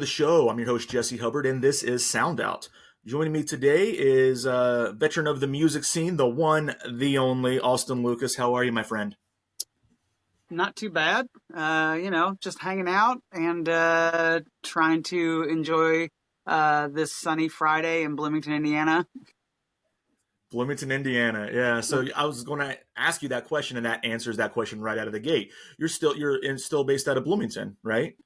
the show. I'm your host, Jesse Hubbard, and this is Sound Out. Joining me today is a veteran of the music scene, the one, the only, Austin Lucas. How are you, my friend? Not too bad. Just hanging out and trying to enjoy this sunny Friday in Bloomington, Indiana. Bloomington, Indiana. Yeah. So I was going to ask you that question, and that answers that question right out of the gate. You're still based out of Bloomington, right?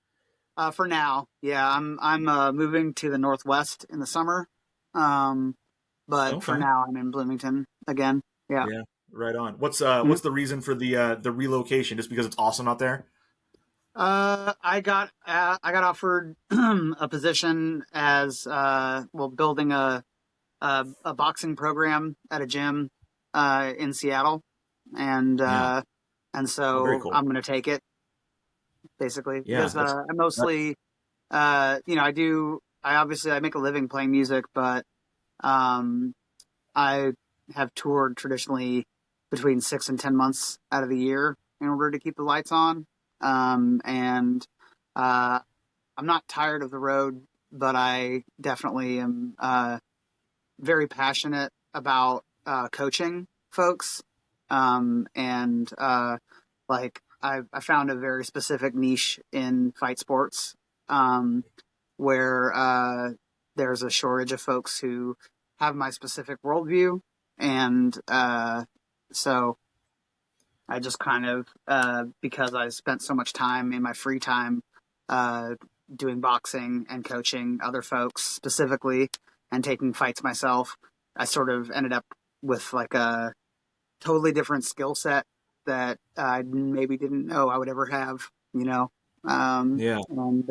For now, yeah, I'm moving to the Northwest in the summer. Um, but for Okay. now, I'm in Bloomington again. Yeah. Yeah. Right on. What's the reason for the relocation? Just because it's awesome out there? I got offered a position as building a boxing program at a gym in Seattle, and Yeah. uh, and Oh, very so cool. I'm going to take it basically Yeah. because I mostly I make a living playing music, but um, I have toured traditionally between 6 and 10 months out of the year in order to keep the lights on, and uh, I'm not tired of the road, but I definitely am very passionate about coaching folks. And I found a very specific niche in fight sports, um, where there's a shortage of folks who have my specific worldview. And so I just kind of, because I spent so much time in my free time uh, doing boxing and coaching other folks specifically and taking fights myself, I sort of ended up with like a totally different skill set that I maybe didn't know I would ever have, you know? Yeah. And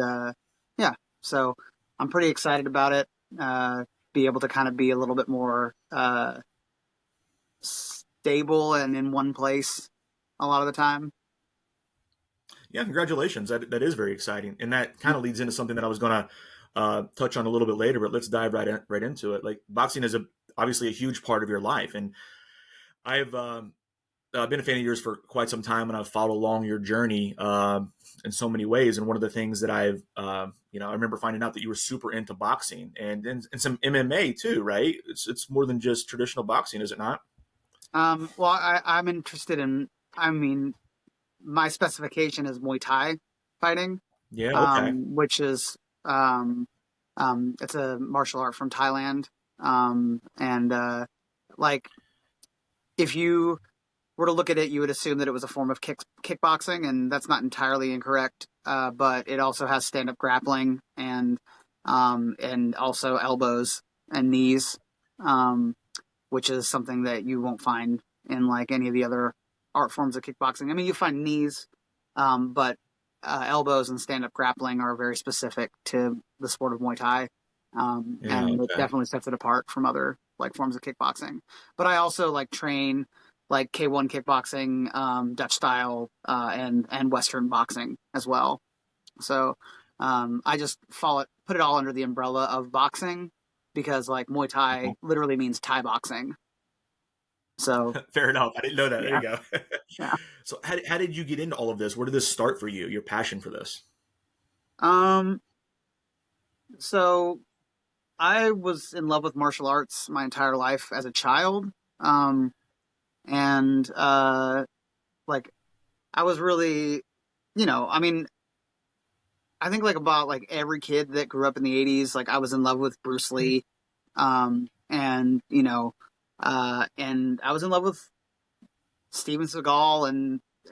yeah, so I'm pretty excited about it. Be able to kind of be a little bit more stable and in one place a lot of the time. Yeah, congratulations. That is very exciting, and that kind of leads into something that I was going to touch on a little bit later. But let's dive right into it. Like boxing is obviously a huge part of your life, and I've been a fan of yours for quite some time, and I've followed along your journey in so many ways. And one of the things that I remember finding out that you were super into boxing and some MMA too, right? It's more than just traditional boxing, is it not? I'm interested in. I mean, my specification is Muay Thai fighting, Yeah. Okay. which is it's a martial art from Thailand, and like if you were to look at it, you would assume that it was a form of kickboxing, and that's not entirely incorrect. But it also has stand up grappling and also elbows and knees, um, which is something that you won't find in like any of the other art forms of kickboxing. I mean, you find knees, but elbows and stand up grappling are very specific to the sport of Muay Thai. Yeah. And it Okay. definitely sets it apart from other like forms of kickboxing. But I also like train like K1 kickboxing, Dutch style, and Western boxing as well. So I just put it all under the umbrella of boxing because like Muay Thai literally means Thai boxing. So Fair enough. I didn't know that. There you yeah, go. yeah. So how did you get into all of this? Where did this start for you? Your passion for this? Um, so I was in love with martial arts my entire life as a child. Um, and like I was really, I mean, I think like about like every kid that grew up in the 80s, like I was in love with Bruce Lee. And and I was in love with Steven Seagal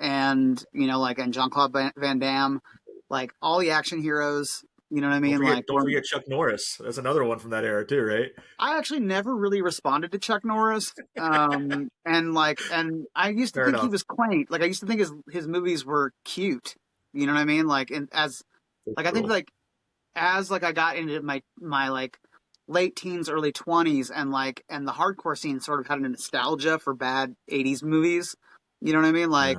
and Jean-Claude Van Damme, like all the action heroes, you know what I Don't mean? forget, Like don't forget Chuck Norris. That's another one from that era too, right? I actually never really responded to Chuck Norris. And I used to Fair think he enough. was quaint. Like I used to think his movies were cute. You know what I mean? Like and as For like I think sure. like as like I got into my like late teens, early 20s, and the hardcore scene sort of had a nostalgia for bad 80s movies. You know what I mean? Yeah. Like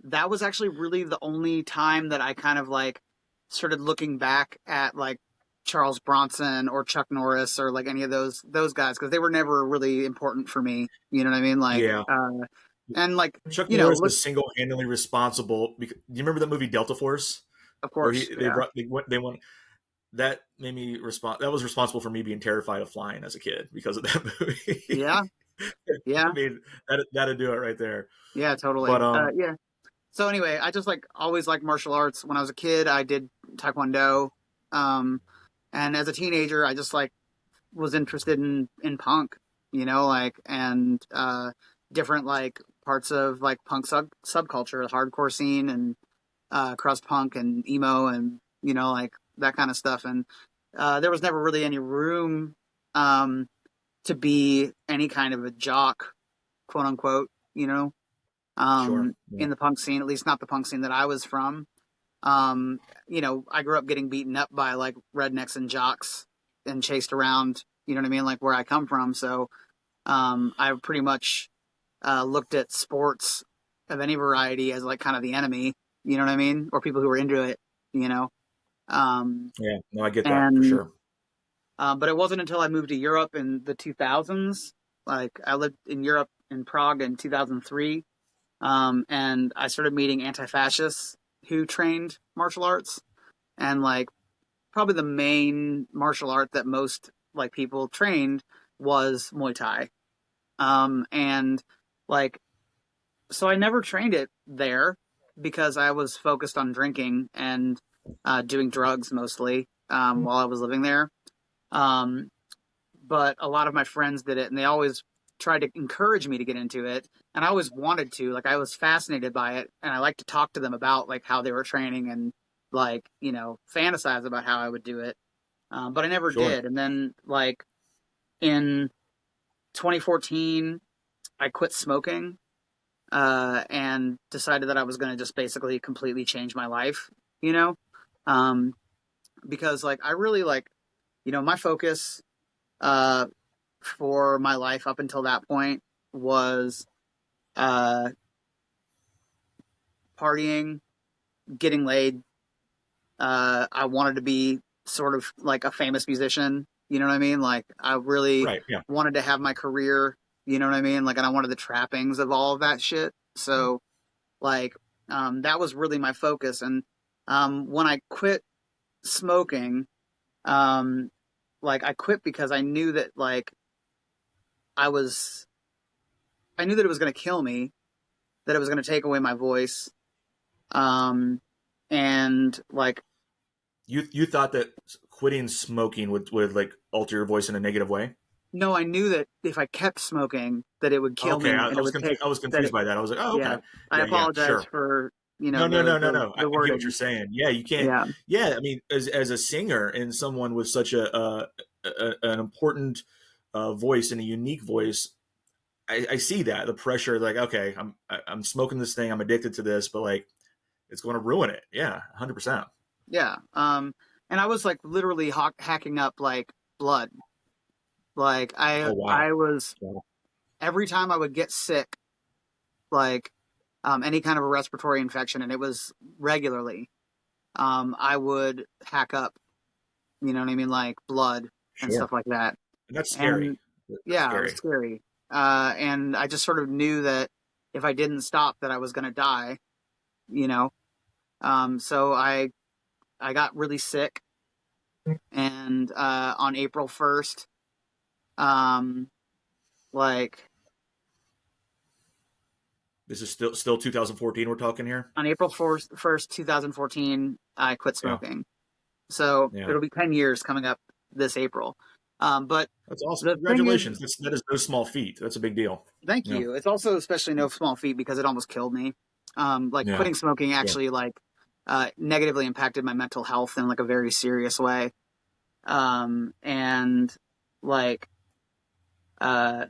that was actually really the only time that I kind of like started looking back at like Charles Bronson or Chuck Norris or like any of those guys because they were never really important for me. You know what I mean? Yeah. And like Chuck Norris look, was single-handedly responsible. Do you remember that movie Delta Force, of where course, they yeah, brought they went that made me respond. That was responsible for me being terrified of flying as a kid because of that movie. Yeah, I yeah, mean, that'd do it right there. yeah, But totally. Yeah. So anyway, I just like always liked martial arts. When I was a kid, I did taekwondo. Um, and as a teenager, I just like was interested in punk, like and different like parts of like punk subculture, the hardcore scene, and crust punk and emo, and like that kind of stuff. And there was never really any room um, to be any kind of a jock, quote unquote, sure, yeah, in the punk scene, at least not the punk scene that I was from. Um, I grew up getting beaten up by like rednecks and jocks and chased around, you know what I mean, like where I come from. So I pretty much looked at sports of any variety as like kind of the enemy, you know what I mean, or people who were into it, you know. Um, yeah. No, I get that for and sure. but it wasn't until I moved to Europe in the 2000s. Like I lived in Europe in Prague in 2003, and I started meeting anti-fascists who trained martial arts, and like probably the main martial art that most like people trained was Muay Thai. And like so I never trained it there because I was focused on drinking and doing drugs mostly while I was living there. Um, but a lot of my friends did it, and they always tried to encourage me to get into it, and I always wanted to. Like I was fascinated by it, and I like to talk to them about like how they were training and like fantasize about how I would do it. But I never Sure. did. And then like in 2014, I quit smoking and decided that I was going to just basically completely change my life. You know, um, because like I really like my focus uh, for my life up until that point was uh, partying, getting laid. I wanted to be sort of like a famous musician. You know what I mean? Like I really Right. Yeah. wanted to have my career. You know what I mean? Like, and I wanted the trappings of all of that shit. So like, that was really my focus. And when I quit smoking, um, like I quit because I knew that like I was, I knew that it was going to kill me, that it was going to take away my voice. Um, and like, You thought that quitting smoking would like alter your voice in a negative way? no, I knew that if I kept smoking, that it would kill Okay, me, and I it was would take confused. I was that. confused by that. I was like, oh, Yeah, okay, I yeah, apologize sure. for No, no, the no, no, no. I get what you're wording. saying. Yeah, you can't. Yeah, Yeah, I mean, as a singer and someone with such an important voice and a unique voice, I see that the pressure. Like, okay, I'm smoking this thing. I'm addicted to this, but like, it's going to ruin it. Yeah, 100%. yeah. And I was like literally hacking up like blood. Like Oh wow. I was Wow. every time I would get sick, like any kind of a respiratory infection, and it was regularly. I would hack up, you know what I mean, like blood and Sure. stuff like that. And that's scary. And That's yeah, it was scary. scary. And I just sort of knew that if I didn't stop, that I was going to die. You know, so I got really sick, and on April 1st, um, like This is still 2014. We're talking here. on April 1st, 2014, I quit Yeah. smoking. So Yeah. it'll be 10 years coming up this April. But That's awesome. the thing is, Congratulations. That is no small feat. That's a big deal. thank Yeah. you. It's also especially no small feat because it almost killed me. Like Yeah. quitting smoking Sure. actually like negatively impacted my mental health in like a very serious way. And like uh,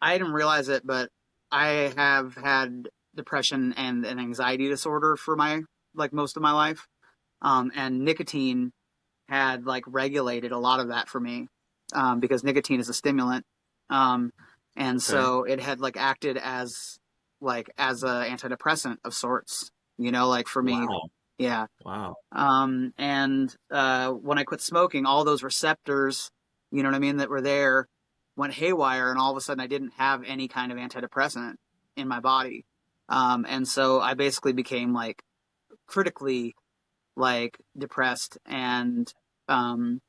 I didn't realize it, but I have had depression and an anxiety disorder for my like most of my life. And nicotine had like regulated a lot of that for me because nicotine is a stimulant, um, and Okay. so it had like acted as a antidepressant of sorts, like for me, Wow. yeah. Wow. And when I quit smoking, all those receptors, you know what I mean, that were there went haywire, and all of a sudden I didn't have any kind of antidepressant in my body, and so I basically became like critically like depressed and um,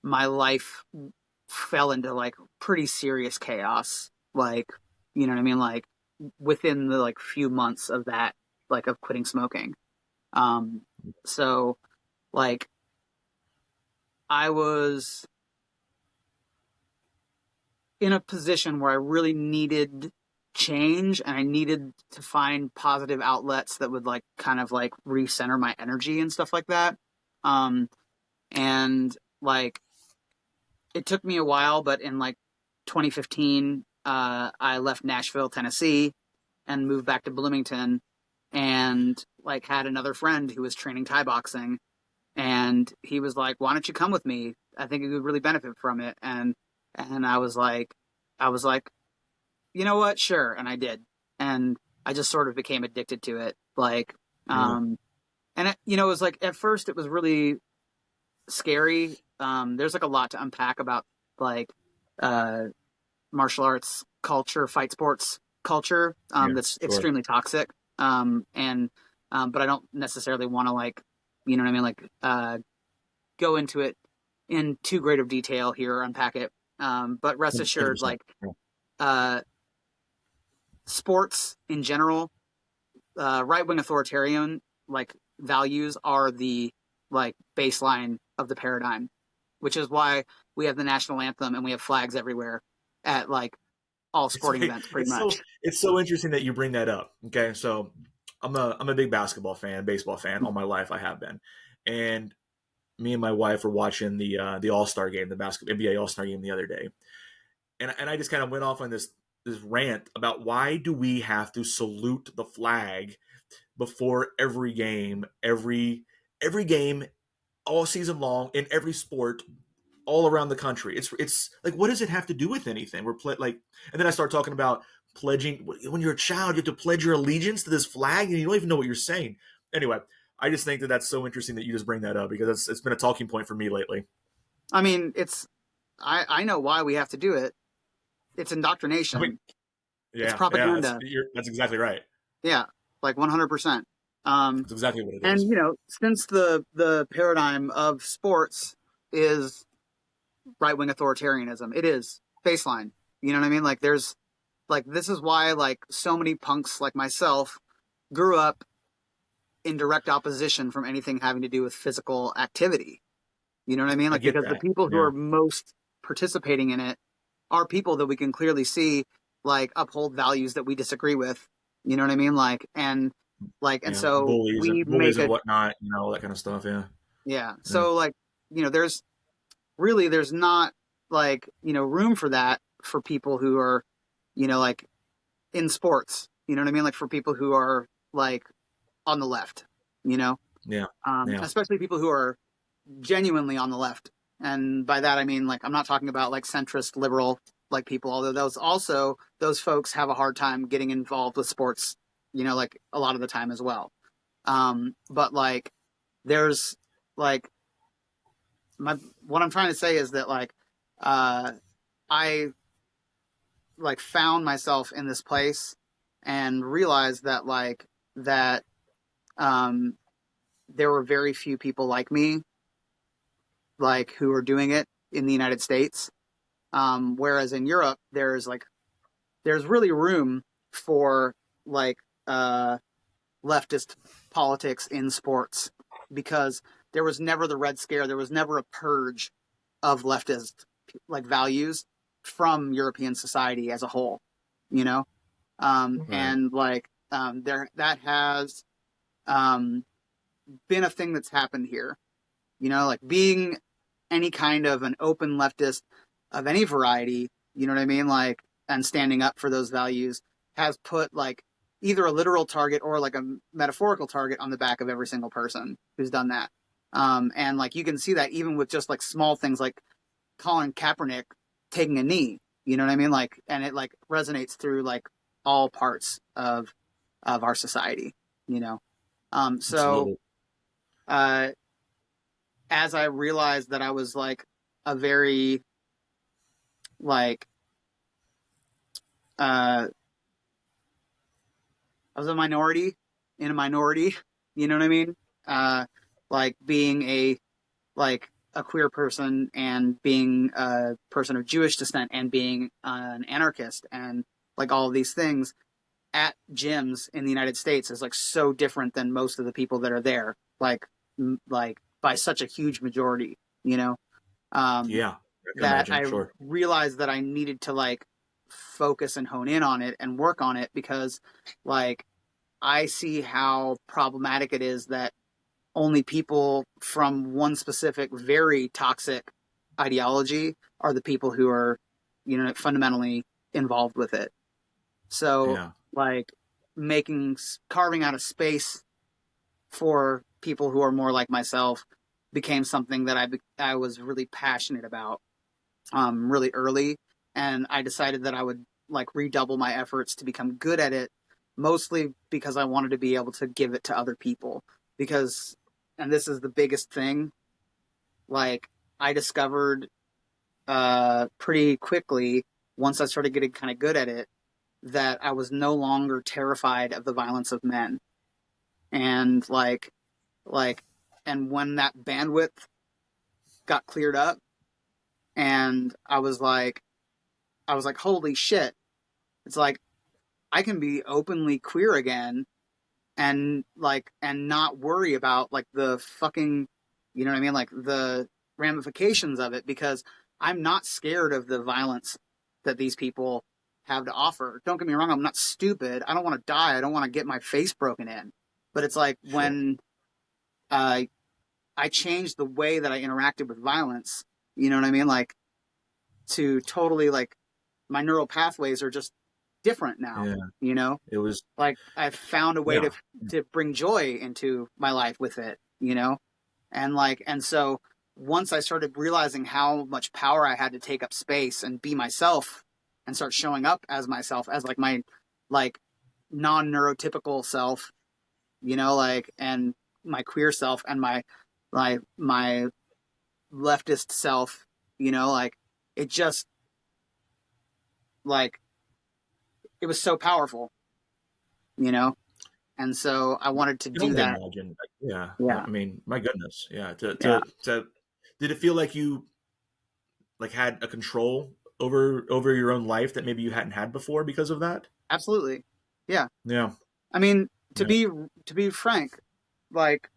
my life fell into like pretty serious chaos. Like, you know what I mean? Like within the like few months of that, like of quitting smoking. Um, so like I was in a position where I really needed change and I needed to find positive outlets that would like kind of like recenter my energy and stuff like that. Um, and like it took me a while, but in like 2015, I left Nashville, Tennessee, and moved back to Bloomington, and like had another friend who was training Thai boxing, and he was like, "Why don't you come with me? I think you would really benefit from it." And I was like, you know what? Sure, and I did, and I just sort of became addicted to it. Like, Yeah. um, and it was like at first it was really scary. There's like a lot to unpack about like uh, martial arts culture, fight sports culture, Yeah. that's Sure. extremely toxic. And but I don't necessarily want to like, you know what I mean, like go into it in too great of detail here or unpack it. But rest assured, 100%. like Yeah. uh, sports in general, right wing authoritarian like values are the like baseline of the paradigm, which is why we have the national anthem and we have flags everywhere at like all It's sporting events, pretty it's so much. it's so interesting that you bring that up. Okay, so I'm a big basketball fan, baseball fan all my life. I have been, and me and my wife were watching the All Star game, the basketball NBA All Star game the other day, and I just kind of went off on this rant about why do we have to salute the flag before every game, every game all season long in every sport all around the country. It's like, what does it have to do with anything? Like, and then I start talking about pledging. When you're a child, you have to pledge your allegiance to this flag, and you don't even know what you're saying. Anyway, I just think that that's so interesting that you just bring that up because it's been a talking point for me lately. I mean, I know why we have to do it. It's I mean, indoctrination. It's yeah, propaganda. that's exactly right. Yeah, like 100%. Um, That's exactly what it is. and since the paradigm of sports is right wing authoritarianism, it is baseline. You know what I mean? Like there's like this is why like so many punks like myself grew up in direct opposition from anything having to do with physical activity. You know what I mean? I Like get because the that. people who Yeah, are most participating in it are people that we can clearly see like uphold values that we disagree with. You know what I mean? And yeah, so we bullies make and a whatnot, all that kind of stuff. Yeah, yeah. yeah, So like there's really there's not like room for that for people who are like in sports. You know what I mean? Like for people who are like on the left. You know, yeah, yeah. especially people who are genuinely on the left. And by that I mean like I'm not talking about like centrist liberal like people, although those folks have a hard time getting involved with sports, like a lot of the time as well. But like there's like my what I'm trying to say is that like uh I like found myself in this place and realized that that um there were very few people like me like who are doing it in the United States. Whereas in Europe, there's really room for like uh, leftist politics in sports because there was never the Red Scare. There was never a purge of leftist like values from European society as a whole. You know, Right. and like there that has um, been a thing that's happened here. Like being any kind of an open leftist of any variety, you know what I mean? Like, and standing up for those values has put like either a literal target or like a metaphorical target on the back of every single person who's done that. And like you can see that even with just like small things like Colin Kaepernick taking a knee, you know what I mean? Like, and it like resonates through like all parts of our society, you know? So, Absolutely. uh, as I realized that I was like a very like uh I was a minority in a minority, you know what I mean? Uh like being a like a queer person and being a person of Jewish descent and being an anarchist and like all of these things at gyms in the United States is like so different than most of the people that are there, like by such a huge majority, you know, um, Yeah, I can that imagine. I Sure. realized that I needed to like focus and hone in on it and work on it because like I see how problematic it is that only people from one specific very toxic ideology are the people who are, you know, fundamentally involved with it. So Yeah. like making carving out a space for people who are more like myself became something that I was really passionate about really early, and I decided that I would like redouble my efforts to become good at it, mostly because I wanted to be able to give it to other people. Because, and this is the biggest thing, like I discovered pretty quickly once I started getting kind of good at it that I was no longer terrified of the violence of men, and like, and when that bandwidth got cleared up, and I was like, holy shit! It's like I can be openly queer again and like and not worry about like the fucking, you know what I mean, like the ramifications of it, because I'm not scared of the violence that these people have to offer. Don't get me wrong, I'm not stupid. I don't want to die. I don't want to get my face broken in. But it's like Sure. when uh, I changed the way that I interacted with violence, you know what I mean? Like to totally like my neural pathways are just different now, Yeah. you know? It was. Like I've found a way Yeah. to bring joy into my life with it, you know? And like and so once I started realizing how much power I had to take up space and be myself and start showing up as myself as like my like non-neurotypical self, you know, like and my queer self and my leftist self, you know, like it just like it was so powerful, you know? And so I wanted to I can do only that. imagine. Like, yeah. Yeah. I mean, my goodness. Yeah. Yeah. Did it feel like you like had a control over your own life that maybe you hadn't had before because of that? Absolutely. Yeah. Yeah. I mean, Yeah. to be frank, like,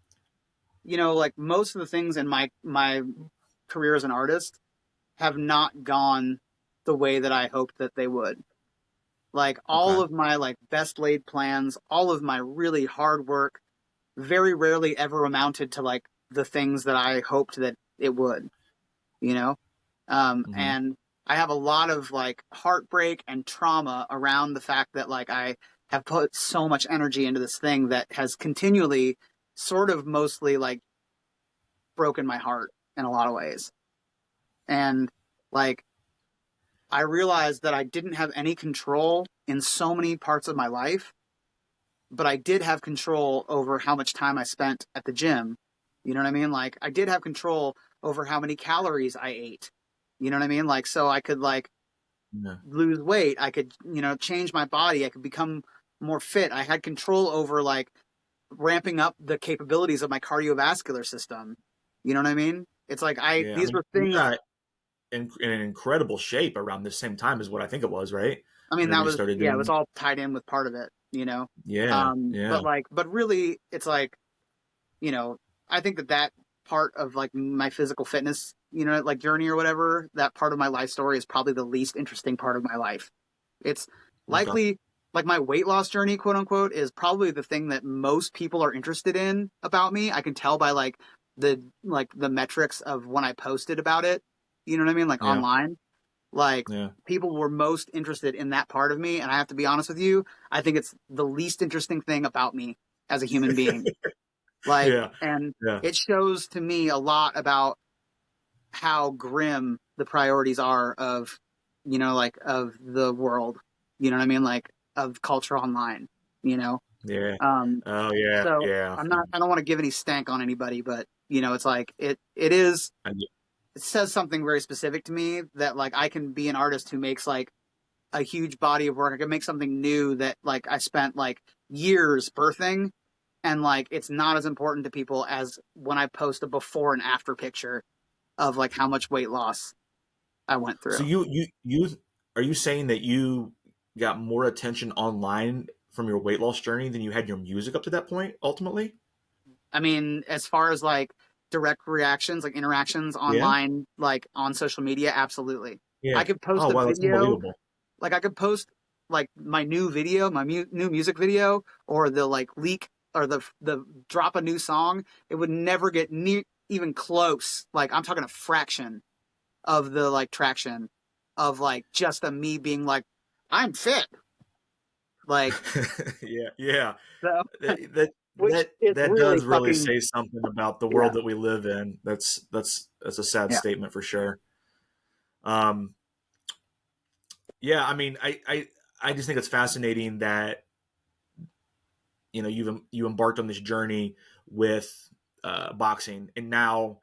you know, like most of the things in my career as an artist have not gone the way that I hoped that they would. Like all Okay. of my like best laid plans, all of my really hard work very rarely ever amounted to like the things that I hoped that it would, you know? Hmm. And I have a lot of like heartbreak and trauma around the fact that like I have put so much energy into this thing that has continually sort of mostly like broken my heart in a lot of ways. And like I realized that I didn't have any control in so many parts of my life, but I did have control over how much time I spent at the gym. You know what I mean? Like I did have control over how many calories I ate. You know what I mean? Like so I could like Yeah. lose weight. I could, you know, change my body. I could become more fit. I had control over like ramping up the capabilities of my cardiovascular system. You know what I mean? It's like Yeah. I these mean, were you things. got in an incredible shape around the same time as what I think it was, right? I mean, Whenever that you was, started yeah, it doing was that. all tied in with part of it, you know? Yeah. Yeah. But really it's like, you know, I think that that part of like my physical fitness, you know, like journey or whatever, that part of my life story is probably the least interesting part of my life. It's Okay. likely like my weight loss journey, quote unquote, is probably the thing that most people are interested in about me. I can tell by like the metrics of when I posted about it. You know what I mean? Like Yeah. online. Like Yeah. people were most interested in that part of me, and I have to be honest with you, I think it's the least interesting thing about me as a human being. Like Yeah. and Yeah. it shows to me a lot about how grim the priorities are of, you know, like of the world, you know what I mean, like of culture online, you know. Yeah. um Oh yeah. so Yeah. I don't want to give any stank on anybody, but you know it's like it is, I, it says something very specific to me that like I can be an artist who makes like a huge body of work. I can make something new that like I spent like years birthing, and like it's not as important to people as when I post a before and after picture of like how much weight loss I went So through. you are you saying that you got more attention online from your weight loss journey than you had your music up to that point, ultimately? I mean, as far as like direct reactions, like interactions Yeah. online, like on social media, absolutely. I Yeah. could post Oh a wow, that's video, unbelievable. like I could post like my new video, my new music video, or the like leak or the drop a new song. It would never get near even close. Like I'm talking a fraction of the like traction of like just a me being like, I'm fit. Like Yeah, yeah. so, That, that which that is that really does really fucking say something about the yeah, world that we live in. That's a sad yeah. statement for sure. Um, yeah, I mean, I just think it's fascinating that you embarked on this journey with boxing, and now,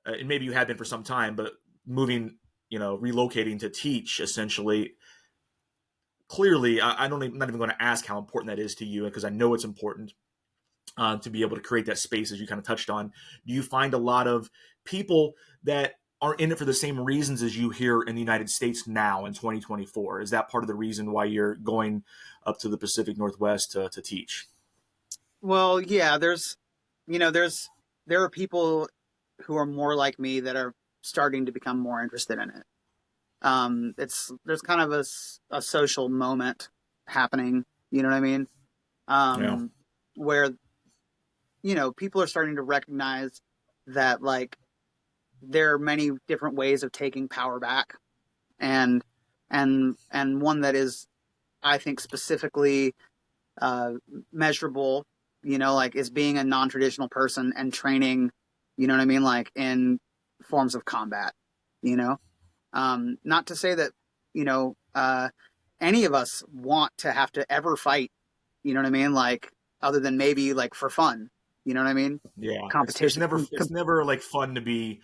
and maybe you had been for some time, but moving, relocating to teach essentially. Clearly, I don't even, not even going to ask how important that is to you because I know it's important to be able to create that space as you kind of touched on. Do you find a lot of people that are in it for the same reasons as you here in the United States now in 2024? Is that part of the reason why you're going up to the Pacific Northwest to teach? Well, yeah, there are people who are more like me that are starting to become more interested in it. There's kind of a social moment happening, you know what I mean? Yeah, Um, where people are starting to recognize that like there are many different ways of taking power back, and and one that is, I think, specifically uh, measurable, like is being a non-traditional person and training, you know what I mean, like in forms of combat, you know. Not to say that, you know, any of us want to have to ever fight, you know what I mean, like other than maybe like for fun, you know what I mean, yeah. It's competition, never it's never like fun to be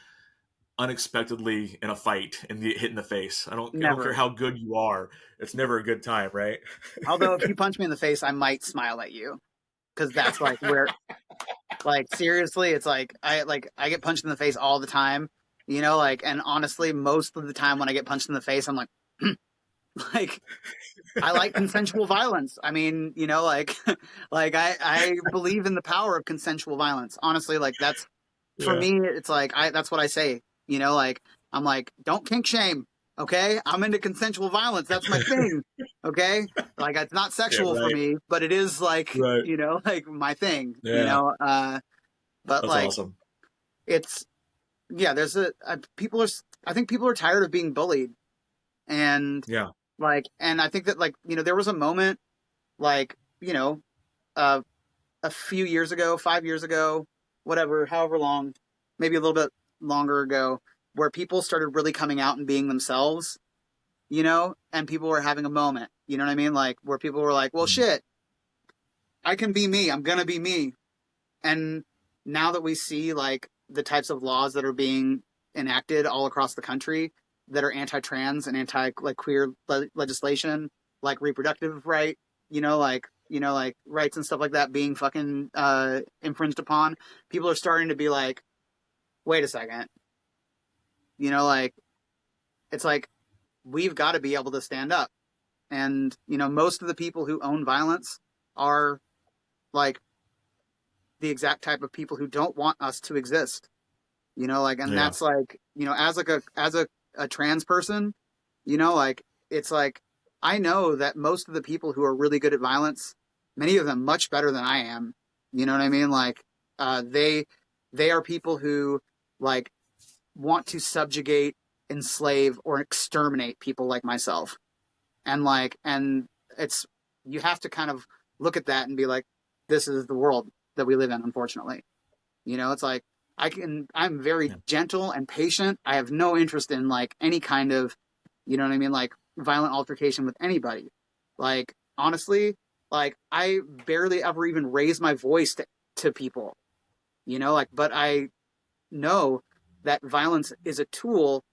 unexpectedly in a fight and get hit in the face. I don't care never. how good you are. It's never a good time, right? Although if you punch me in the face, I might smile at you because that's like where, like seriously, it's like I get punched in the face all the time, like, and honestly, most of the time when I get punched in the face, I'm like, like I like consensual violence. I mean, like, like I believe in the power of consensual violence. Honestly, like that's for Yeah. me. It's like that's what I say. Like I'm like, don't kink shame. Okay, I'm into consensual violence. That's my thing. Okay, like it's not Yeah. sexual for Right. me, but it is like Right. like my thing. Yeah. But That's like awesome. it's yeah. There's people are. I think people are tired of being bullied, and Yeah. like, and I think that like there was a moment like uh, a few years ago, 5 years ago, whatever, however long, maybe a little bit longer ago, where people started really coming out and being themselves, and people were having a moment, you know what I mean? Like where people were like, well, Mhm. shit, I can be me. I'm going to be me. And now that we see like the types of laws that are being enacted all across the country that are anti-trans and anti like queer legislation, like reproductive right, like rights and stuff like that being fucking infringed upon, people are starting to be like, wait a second, like it's like we've got to be able to stand up. And most of the people who own violence are like the exact type of people who don't want us to exist. Like, and Yeah. that's like, as like a trans person, like it's like I know that most of the people who are really good at violence, many of them much better than I am, you know what I mean, like they are people who like want to subjugate, enslave, or exterminate people like myself. And like, and it's, you have to kind of look at that and be like, this is the world that we live in, unfortunately. It's like I'm very Yeah. gentle and patient. I have no interest in like any kind of, you know what I mean, like violent altercation with anybody. Like honestly, like I barely ever even raise my voice to people, like, but I know that violence is a tool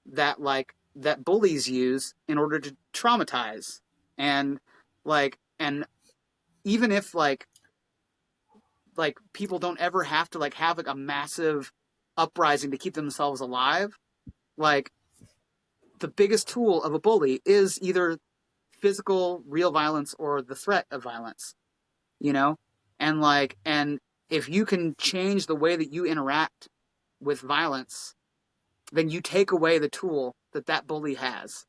that like that bullies use in order to traumatize. And and even if like people don't ever have to like have like a massive uprising to keep themselves alive, like the biggest tool of a bully is either physical, real violence or the threat of violence, you know? And if you can change the way that you interact with violence, then you take away the tool that that bully has,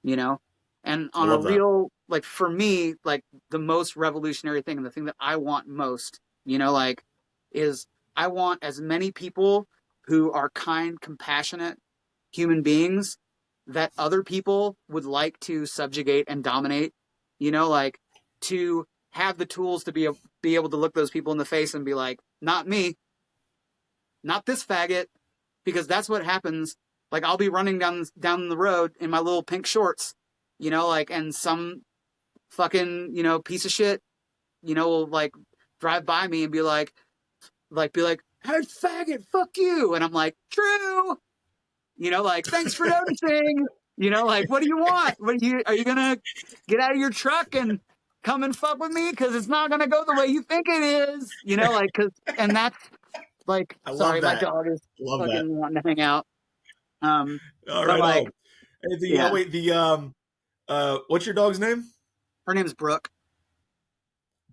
you know? And I on a love that. real, like for me, like the most revolutionary thing and the thing that I want most, like is I want as many people who are kind, compassionate human beings that other people would like to subjugate and dominate, like to have the tools to be able to look those people in the face and be like, not me, not this faggot, because that's what happens. Like I'll be running down the road in my little pink shorts, and some fucking piece of shit, will like drive by me and be like, hey faggot, fuck you, and I'm like, true, like thanks for noticing. Like what do you want? What are you gonna get out of your truck and come and fuck with me? Because it's not gonna go the way you think it is. And that's like, I love sorry, my that. dog is Love that. fucking wanting to hang out. Um, All but right. like, Oh, and the yeah, wait. What's your dog's name? her name's Brooke.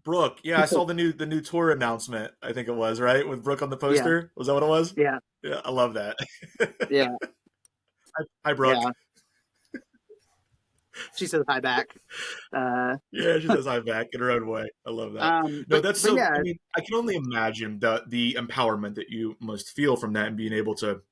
Brooke. Yeah, I saw the new tour announcement. I think it was right with Brooke on the Yeah, poster. Was that what it was? yeah, Yeah, I love that. yeah, Hi, Brooke. yeah. She says hi back. Uh, Yeah, she says hi back in her own way. I love that. No, but that's but so. I yeah, mean, I can only imagine the empowerment that you must feel from that and being able to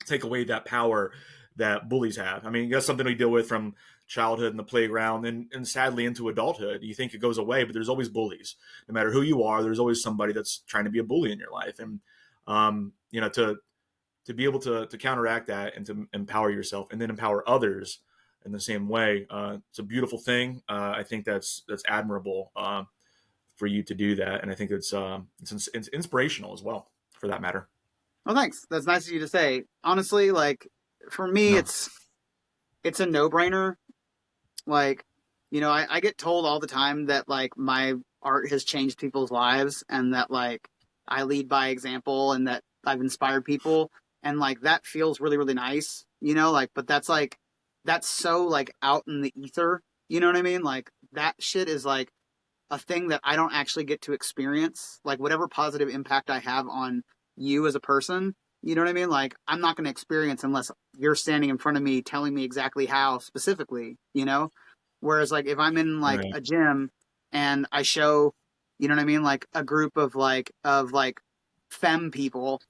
take away that power that bullies have. I mean, that's something we deal with from childhood and the playground and sadly into adulthood. You think it goes away, but there's always bullies. No matter who you are, there's always somebody that's trying to be a bully in your life. And to be able to counteract that and to empower yourself and then empower others in the same way, it's a beautiful thing. I think that's admirable for you to do that, and I think it's inspirational as well, for that matter. well, thanks. That's nice of you to say. Honestly, like for me, No, it's a no brainer. Like, I get told all the time that like my art has changed people's lives and that like I lead by example and that I've inspired people. And like that feels really, really nice, but that's so like out in the ether. You know what I mean? Like that shit is like a thing that I don't actually get to experience. Like whatever positive impact I have on you as a person, you know what I mean? Like I'm not going to experience unless you're standing in front of me telling me exactly how specifically, Whereas like if I'm in like right, a gym and I show, you know what I mean, like a group of femme people,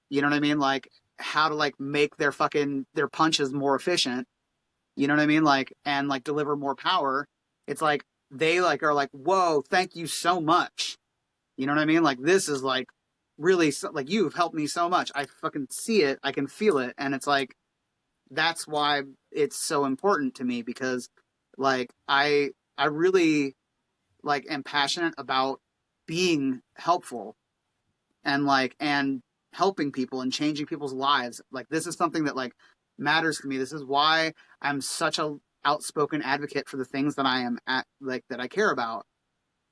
you know what I mean, like how to like make their punches more efficient, you know what I mean, like and like deliver more power. It's like they like are like, whoa, thank you so much. You know what I mean? Like this is like really like you've helped me so much. I fucking see it, I can feel it, and it's like that's why it's so important to me because like I really like am passionate about being helpful and helping people and changing people's lives. Like this is something that like matters to me. This is why I'm such a outspoken advocate for the things that I am at like that I care about,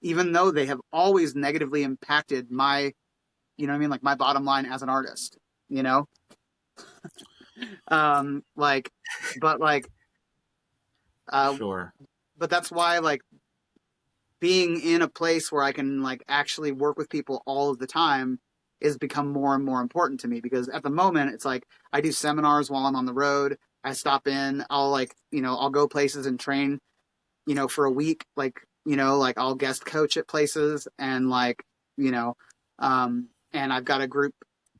even though they have always negatively impacted my, you know what I mean, like my bottom line as an artist, you know? Like but like uh sure, but that's why like being in a place where I can like actually work with people all of the time is become more and more important to me because at the moment it's like I do seminars while I'm on the road. I stop in, I'll like, I'll go places and train, for a week, like I'll guest coach at places and like, you know, and I've got a group,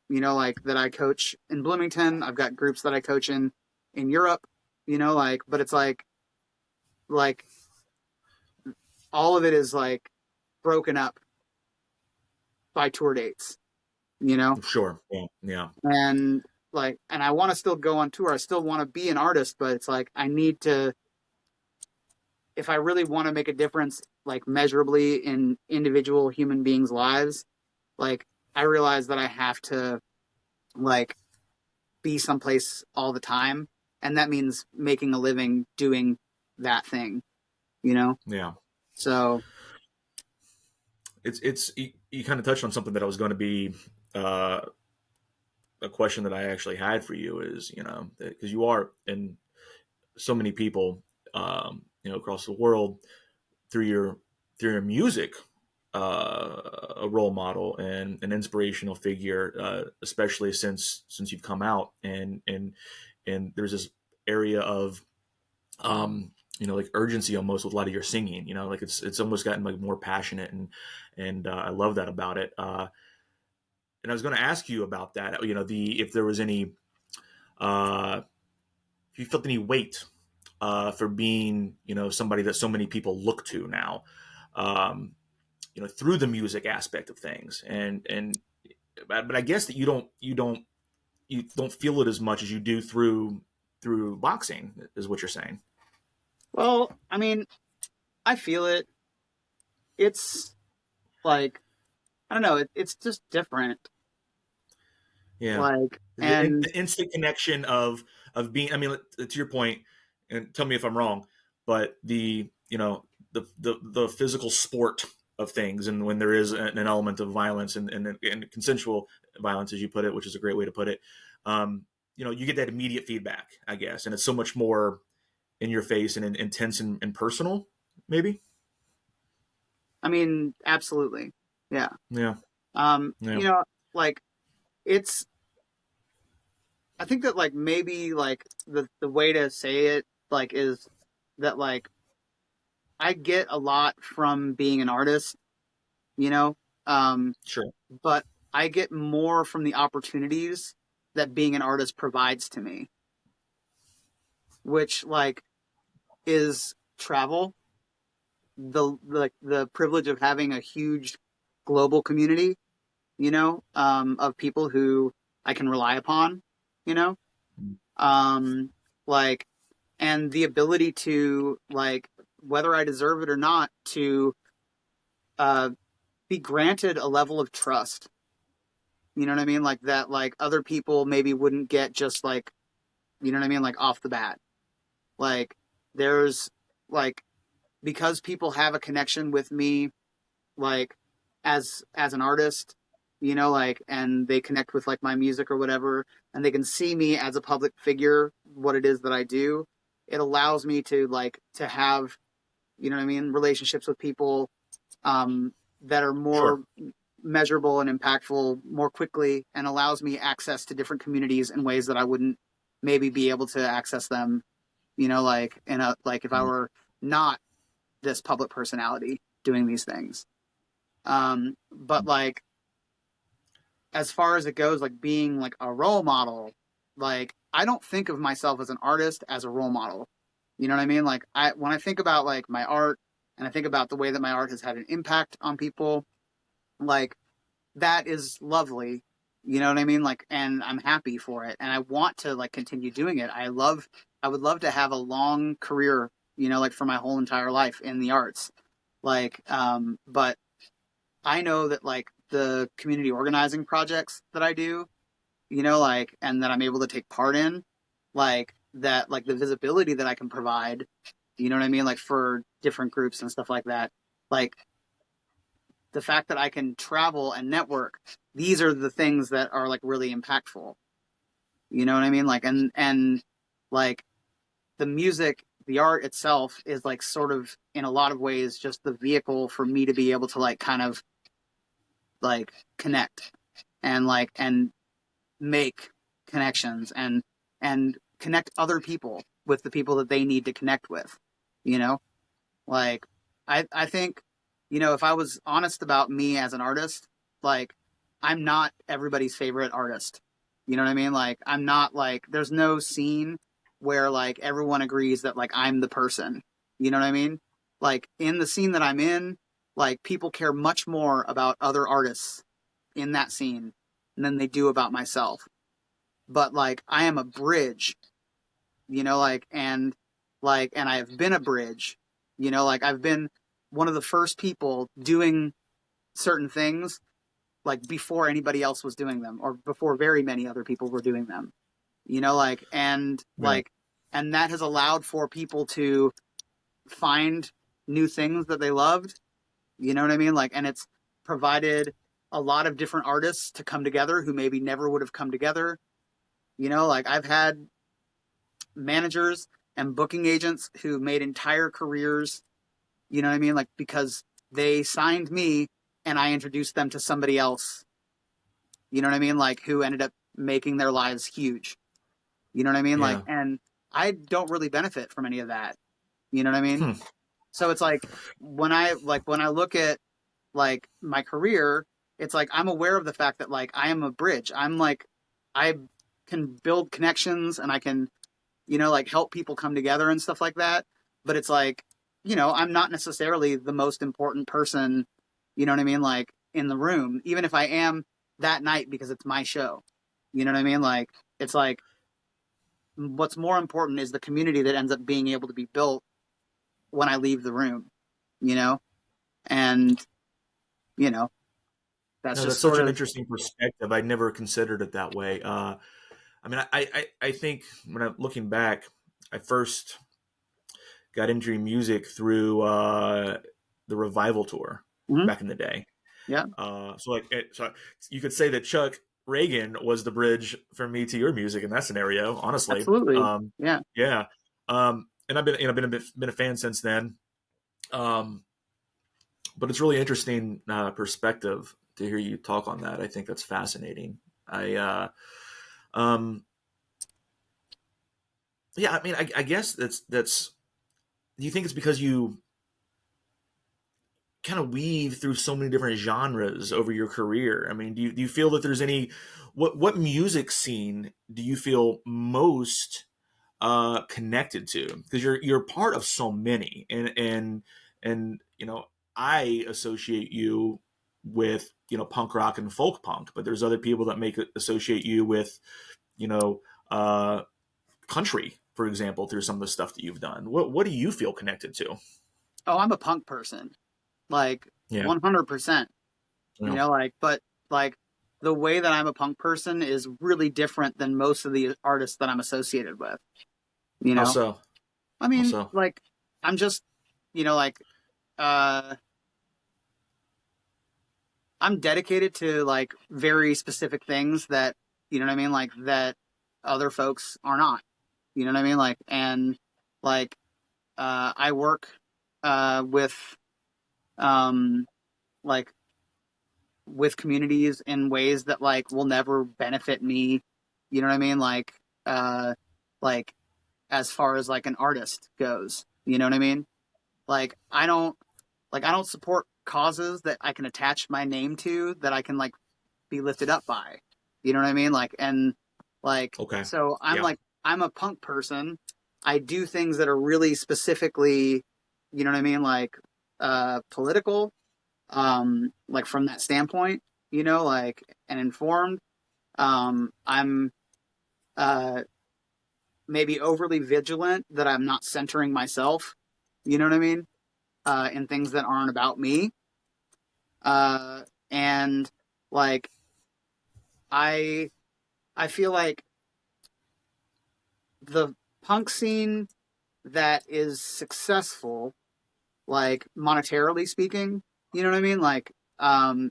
like that I coach in Bloomington. I've got groups that I coach in Europe, like, but it's like all of it is like broken up by tour dates, you know? sure, yeah, yeah, And and I want to still go on tour. I still want to be an artist, but it's like I need to if I really want to make a difference like measurably in individual human beings' lives, like I realize that I have to like be someplace all the time and that means making a living doing that thing, you know? yeah. So, You kind of touched on something that I was going to be uh, a question that I actually had for you is, because you are in so many people, across the world through your music, a role model and an inspirational figure, especially since you've come out, and there's this area of like urgency almost with a lot of your singing. Like it's almost gotten like more passionate, and I love that about it. And I was going to ask you about that. The if there was any, if you felt any weight for being, somebody that so many people look to now, um, through the music aspect of things, and but I guess that you don't feel it as much as you do through boxing, is what you're saying. Well, I mean, I feel it. It's like, I don't know, it's just different. Yeah, Like, the and instant connection of being. I mean, to your point, and tell me if I'm wrong, but the physical sport of things, and when there is an element of violence and consensual violence, as you put it, which is a great way to put it. You get that immediate feedback, I guess, and it's so much more in your face and intense and personal, maybe. I mean, absolutely. Yeah. Yeah, You yeah, know, like it's I think that like maybe like the way to say it like is that like I get a lot from being an artist, you know, um, sure, but I get more from the opportunities that being an artist provides to me, which like is travel, the privilege of having a huge global community, of people who I can rely upon, you know, um, like, and the ability to like, whether I deserve it or not, to uh, be granted a level of trust. You know what I mean? Like that, like other people maybe wouldn't get just like, you know what I mean? Like off the bat. Like there's like, because people have a connection with me, like as an artist, like, and they connect with like my music or whatever, and they can see me as a public figure, what it is that I do. It allows me to like to have, you know what I mean, relationships with people that are more sure, measurable and impactful more quickly, and allows me access to different communities in ways that I wouldn't maybe be able to access them, like in a like if I were not this public personality doing these things. But like as far as it goes, like being like a role model, like I don't think of myself as an artist as a role model. You know what I mean? Like when I think about like my art and I think about the way that my art has had an impact on people, like that is lovely. You know what I mean? Like, and I'm happy for it, and I want to like continue doing it. I would love to have a long career, like for my whole entire life in the arts. Like, but I know that like the community organizing projects that I do, like, and that I'm able to take part in, like that, like the visibility that I can provide, you know what I mean? Like for different groups and stuff like that. Like the fact that I can travel and network, these are the things that are like really impactful. You know what I mean? Like, and like the music, the art itself is like sort of in a lot of ways just the vehicle for me to be able to like kind of like connect and make connections and connect other people with the people that they need to connect with, you know? Like I think, if I was honest about me as an artist, like I'm not everybody's favorite artist. You know what I mean? Like I'm not like there's no scene where like everyone agrees that like I'm the person. You know what I mean? Like in the scene that I'm in, like people care much more about other artists in that scene than they do about myself. But like I am a bridge, and I've been a bridge, like I've been one of the first people doing certain things like before anybody else was doing them or before very many other people were doing them. Like and yeah, like and that has allowed for people to find new things that they loved, you know what I mean? Like and it's provided a lot of different artists to come together who maybe never would have come together. Like I've had managers and booking agents who made entire careers, you know what I mean? Like because they signed me and I introduced them to somebody else, you know what I mean? Like who ended up making their lives huge. You know what I mean? Like, Yeah. and I don't really benefit from any of that. You know what I mean? Hmm. So it's like when I look at like my career, it's like I'm aware of the fact that like I am a bridge. I'm like I can build connections and I can, like help people come together and stuff like that. But it's like, I'm not necessarily the most important person, you know what I mean, like in the room, even if I am that night because it's my show. You know what I mean? Like it's like what's more important is the community that ends up being able to be built when I leave the room, you know? And, you know, that's No, just that's such sort an of, interesting perspective. I never considered it that way. I mean, I think when I'm looking back, I first got into music through the Revival tour mhm, back in the day. yeah, So you could say that Chuck Reagan was the bridge for me to your music in that scenario. Honestly, absolutely. Yeah. yeah. And I've been been a fan since then. Um, but it's really interesting perspective to hear you talk on that. I think that's fascinating. I um, yeah. I mean, I guess that's. Do you think it's because you kind of weave through so many different genres over your career? I mean, do you feel that there's any what music scene do you feel most connected to? Because you're part of so many, and I associate you with punk rock and folk punk, but there's other people that make associate you with you know uh, country, for example, through some of the stuff that you've done. What do you feel connected to? Oh, I'm a punk person, like Yeah, 100%, yeah. like, but like the way that I'm a punk person is really different than most of the artists that I'm associated with, you How know? so? I How mean, so? like, I'm just, like, uh, I'm dedicated to like very specific things that, you know what I mean? Like that other folks are not, you know what I mean? Like, and like, I work, with, um, like with communities in ways that like will never benefit me, you know what I mean? Uh, like as far as like an artist goes, you know what I mean? Like, I don't support causes that I can attach my name to that I can like be lifted up by. You know what I mean? Like, and like, Okay. so Yeah. I'm a punk person. I do things that are really specifically, you know what I mean? Like, political, like from that standpoint, like, and informed. I'm, uh, maybe overly vigilant that I'm not centering myself, you know what I mean? In things that aren't about me. And like, I, I feel like the punk scene that is successful, like monetarily speaking, you know what I mean? Like,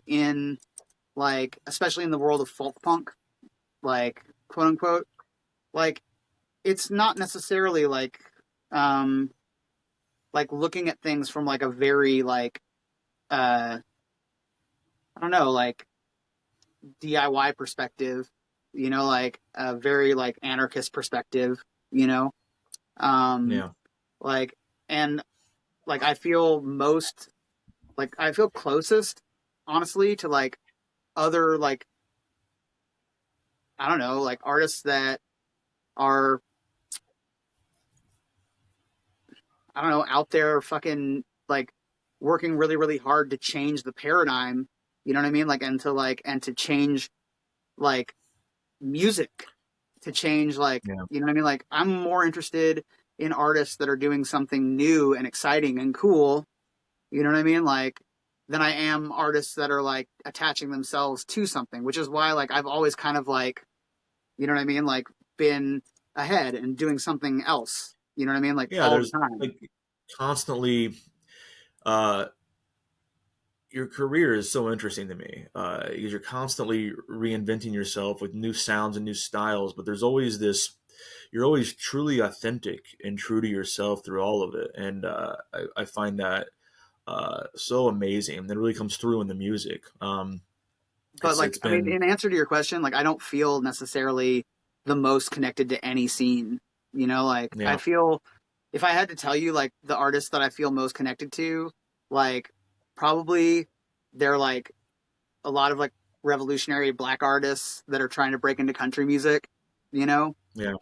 in like, especially in the world of folk punk, like, quote unquote, like, it's not necessarily um, like looking at things from like a very uh, I don't know, like DIY perspective, like a very like anarchist perspective, you know, um, Yeah. like, and like I feel closest, honestly, to like other like I don't know, like artists that are I don't know out there fucking like working really really hard to change the paradigm. You know what I mean? And to change like music, to change like Yeah. you know what I mean? Like I'm more interested in artists that are doing something new and exciting and cool. You know what I mean? Like than I am artists that are like attaching themselves to something, which is why like I've always kind of like you know what I mean? Like been ahead and doing something else. You know what I mean? Like Yeah. all the There's time. like constantly uh your career is so interesting to me because you're constantly reinventing yourself with new sounds and new styles, but there's always this. You're always truly authentic and true to yourself through all of it, and I find that so amazing. And it really comes through in the music. But like, It's I mean, been in answer to your question, like I don't feel necessarily the most connected to any scene. You know, like I yeah feel if I had to tell you like the artists that I feel most connected to, like probably they're like a lot of like revolutionary black artists that are trying to break into country music, you know. yeah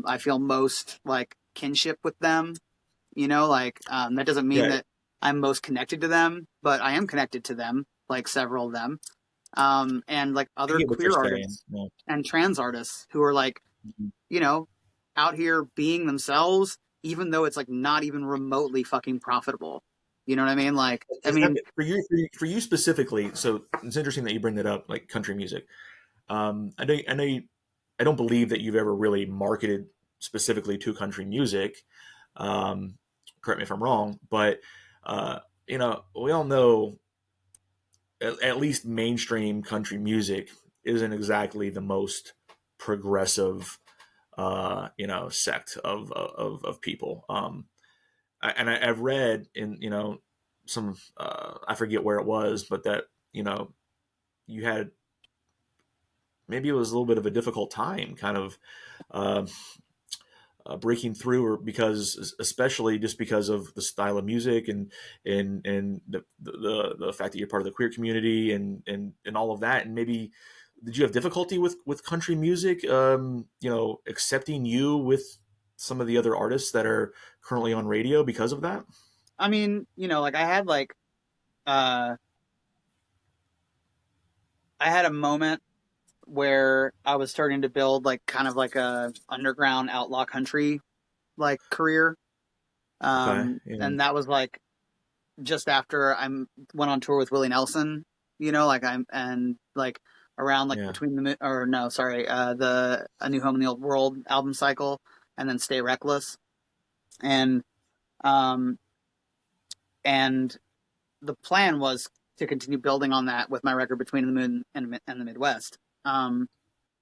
I feel most like kinship with them, you know, like that doesn't mean yeah. that I'm most connected to them, but I am connected to them, like several of them. And like I other get what you're queer saying. artists and trans artists who are like, you know, out here being themselves, even though it's like not even remotely fucking profitable. You know what I mean? Like, I Is that mean, for you specifically? So it's interesting that you bring that up, like country music. I don't believe that you've ever really marketed specifically to country music. Um, Correct me if I'm wrong, but uh, we all know at least mainstream country music isn't exactly the most progressive, sect of people. I've read in some I forget where it was, but that you had maybe it was a little bit of a difficult time, kind of uh, breaking through, or because especially just because of the style of music and the fact that you're part of the queer community and all of that, and maybe did you have difficulty with country music, accepting you with some of the other artists that are currently on radio because of that? I mean, you know, like uh, I had a moment where I was starting to build like kind of like a underground outlaw country like career. Okay, yeah, And that was like just after I went on tour with Willie Nelson, you know, like I'm and like around like yeah, between the or no, sorry, the A New Home in the Old World album cycle, and then Stay Reckless, and um and the plan was to continue building on that with my record Between the Moon and the Midwest. Um,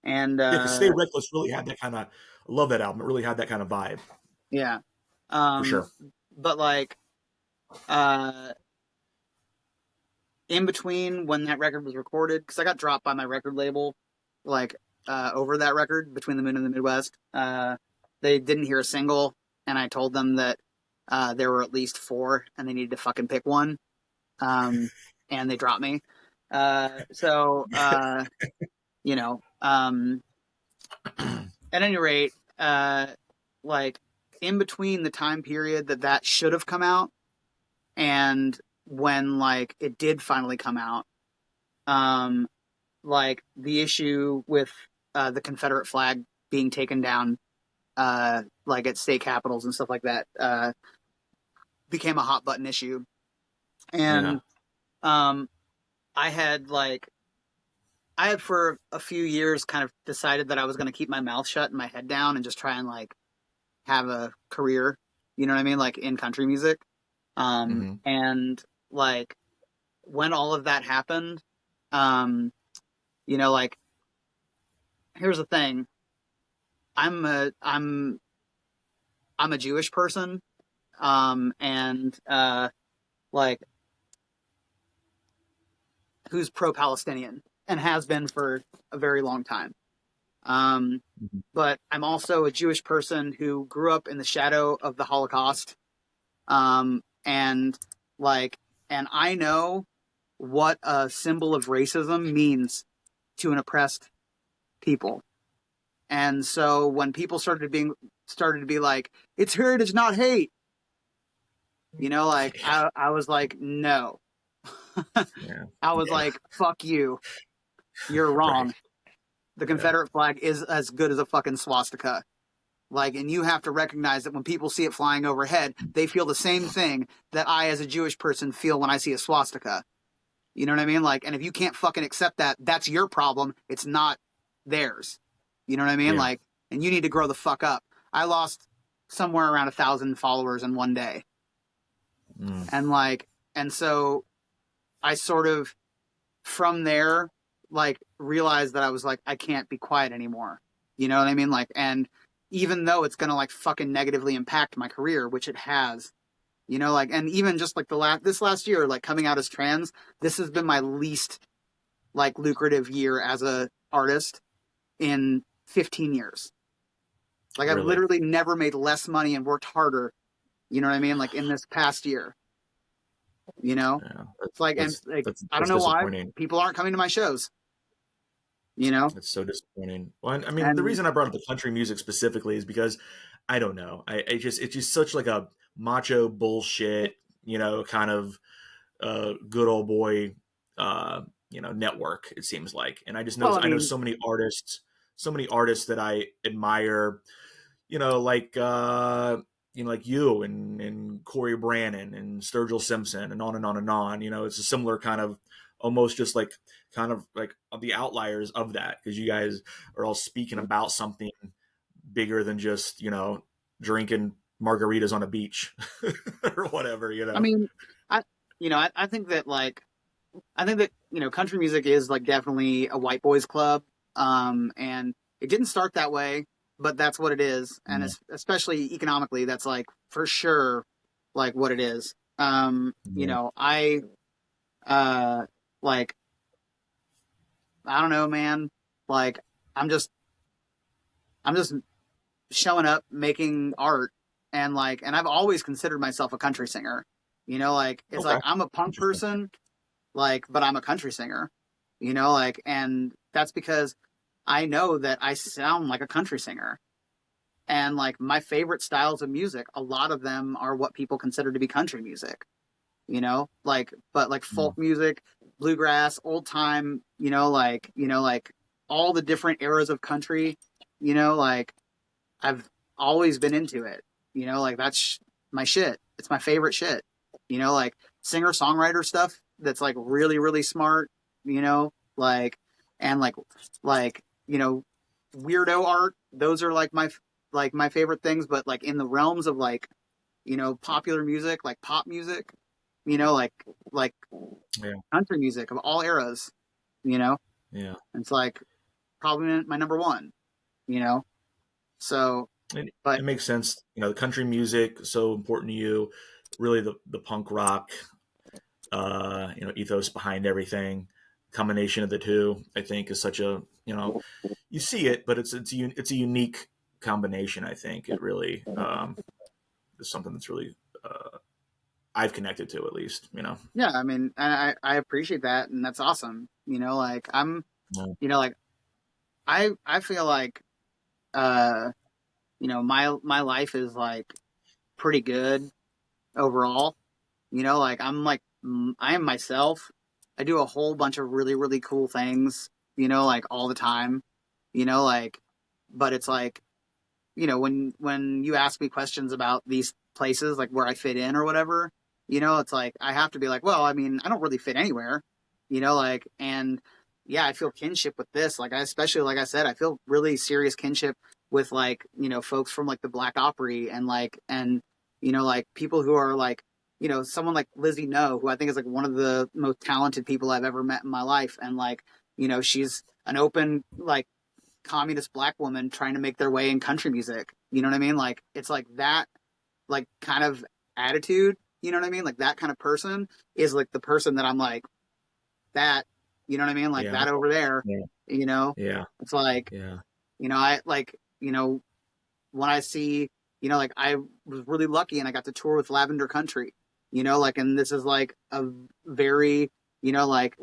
and yeah. Because Stay Reckless really had that kind of. I love that album. It really had that kind of vibe yeah, for um, sure. but like uh, in between when that record was recorded, because I got dropped by my record label, like over that record Between the Moon and the Midwest. They didn't hear a single, and I told them that there were at least four, and they needed to fucking pick one. Um, and they dropped me. So you know, at any rate, like in between the time period that that should have come out and when like it did finally come out, um, like the issue with the Confederate flag being taken down, like at state capitals and stuff like that, became a hot button issue. Yeah, And um, I had like I had for a few years kind of decided that I was going to keep my mouth shut and my head down and just try and like have a career, you know what I mean, like in country music. hmm And like when all of that happened, um, you know, like here's the thing: I'm a I'm I'm a Jewish person, and like who's pro-Palestinian and has been for a very long time. Um, but I'm also a Jewish person who grew up in the shadow of the Holocaust, and like, and I know what a symbol of racism means to an oppressed people. And so when people started to be like, it's heritage, not hate, you know, like yeah, I was like, no. yeah, I was yeah. like, fuck you. You're Right. wrong. The Yeah, Confederate flag is as good as a fucking swastika. Like, and you have to recognize that when people see it flying overhead, they feel the same thing that I, as a Jewish person, feel when I see a swastika. You know what I mean? Like, and if you can't fucking accept that, that's your problem. It's not theirs. You know what I mean? yeah. Like, and you need to grow the fuck up. I lost somewhere around 1,000 followers in one day, Mm. and like, and so I sort of from there like realized that I was like I can't be quiet anymore. You know what I mean? Like, and even though it's gonna like fucking negatively impact my career, which it has, you know, like, and even just like this last year, like coming out as trans, this has been my least like lucrative year as a artist in 15 years. Like I've Really? literally never made less money and worked harder. You know what I mean? Like in this past year, you know, Yeah, it's like, and like, I don't that's know why disappointing. people aren't coming to my shows, you know, It's so disappointing. Well, I mean, the and reason I brought up the country music specifically is because I don't know. I just it's just such like a macho bullshit, kind of good old boy, uh, network. It seems like, and well, I I know mean, so many artists that I admire. You know, like like you and Corey Brannon and Sturgill Simpson and on and on and on. It's a similar kind of almost just like kind of like the outliers of that because you guys are all speaking about something bigger than just drinking margaritas on a beach or whatever. I mean, I, I think that like, I think that, country music is like definitely a white boys club. And it didn't start that way, but that's what it is. And Yeah, it's, especially economically, that's like for sure, like what it is. yeah, Uh, like, I don't know, man. Like, I'm just, I'm just showing up, making art. And like, and I've always considered myself a country singer, like, it's okay, like, I'm a punk interesting. person, like, but I'm a country singer, like, and that's because I know that I sound like a country singer. And like my favorite styles of music, a lot of them are what people consider to be country music, like, but like Yeah, folk music, bluegrass, old time, like all the different eras of country, like I've always been into it, like that's my shit. It's my favorite shit, like singer songwriter stuff that's like really, really smart, like, and like, weirdo art. Those are like my favorite things, but like in the realms of like, popular music, like pop music, like, like yeah, country music of all eras, you know, yeah. it's like probably my number one, you know, so, but It makes sense. The country music is so important to you. Really, the punk rock, ethos behind everything. Combination of the two, I think, is such a you see it, but it's a unique combination. I think it really is something that's really I've connected to at least. yeah, I mean, I appreciate that. And that's awesome. Like Yeah, like I feel like, uh, my life is like pretty good overall. Like I am myself. I do a whole bunch of really, really cool things, like all the time, like, but it's like, when you ask me questions about these places, like where I fit in or whatever, it's like, I have to be like, well, I mean, I don't really fit anywhere, like, and yeah, I feel kinship with this. Like, I, especially, like I said, I feel really serious kinship with like, folks from like the Black Opry and like, and, like people who are like, someone like Lizzie No, who I think is like one of the most talented people I've ever met in my life. And like, she's an open, like, communist black woman trying to make their way in country music. You know what I mean? Like, it's like that, like, kind of attitude. You know what I mean? Like, that kind of person is like the person that I'm like, that, you know what I mean? Like, yeah, that over there, yeah, you know? yeah, It's like, yeah, I like, when I see, like I was really lucky and I got to tour with Lavender Country, like, and this is like a very, like,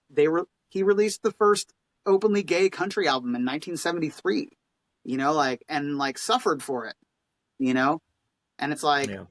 they were, he released the first openly gay country album in 1973, like, and like suffered for it, you know, and it's like, yeah,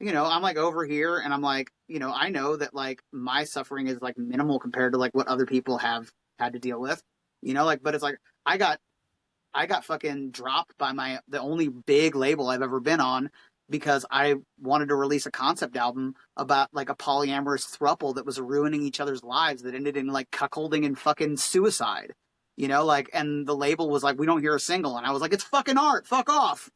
I'm like over here and I'm like, I know that like my suffering is like minimal compared to like what other people have had to deal with, like, but it's like, I got fucking dropped by the only big label I've ever been on because I wanted to release a concept album about like a polyamorous throuple that was ruining each other's lives that ended in like cuckolding and fucking suicide. Like, and the label was like, we don't hear a single. And I was like, it's fucking art. Fuck off.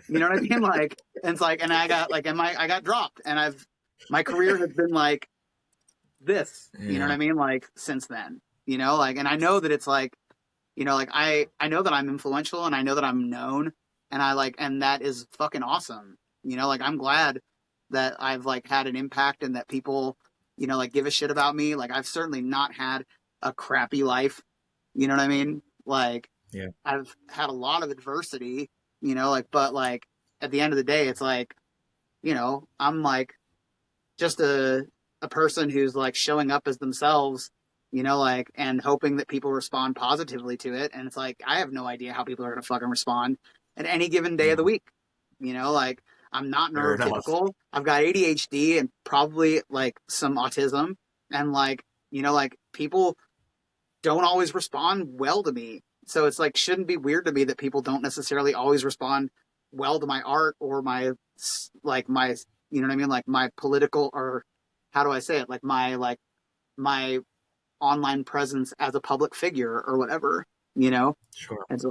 You know what I mean? Like, and it's like, and I got like, I got dropped and my career has been like, this, you know what Yeah. I mean? Like since then, you know, like, and I know that it's like, you know, like I know that I'm influential and I know that I'm known and I like, and that is fucking awesome. You know, like I'm glad that I've like had an impact and that people, you know, like give a shit about me. Like I've certainly not had a crappy life. You know what I mean? Like Yeah. I've had a lot of adversity, you know, like, but like at the end of the day, it's like, you know, I'm like just a person who's like showing up as themselves, you know, like and hoping that people respond positively to it. And it's like I have no idea how people are gonna fucking respond at any given day of the No. week. You know, like I'm not Fair enough. neurotypical. I've got ADHD and probably like some autism. And like, you know, like people don't always respond well to me. So it's like shouldn't be weird to me that people don't necessarily always respond well to my art or my like my you know what I mean like my political or how do I say it like my online presence as a public figure or whatever, you know. Sure. It's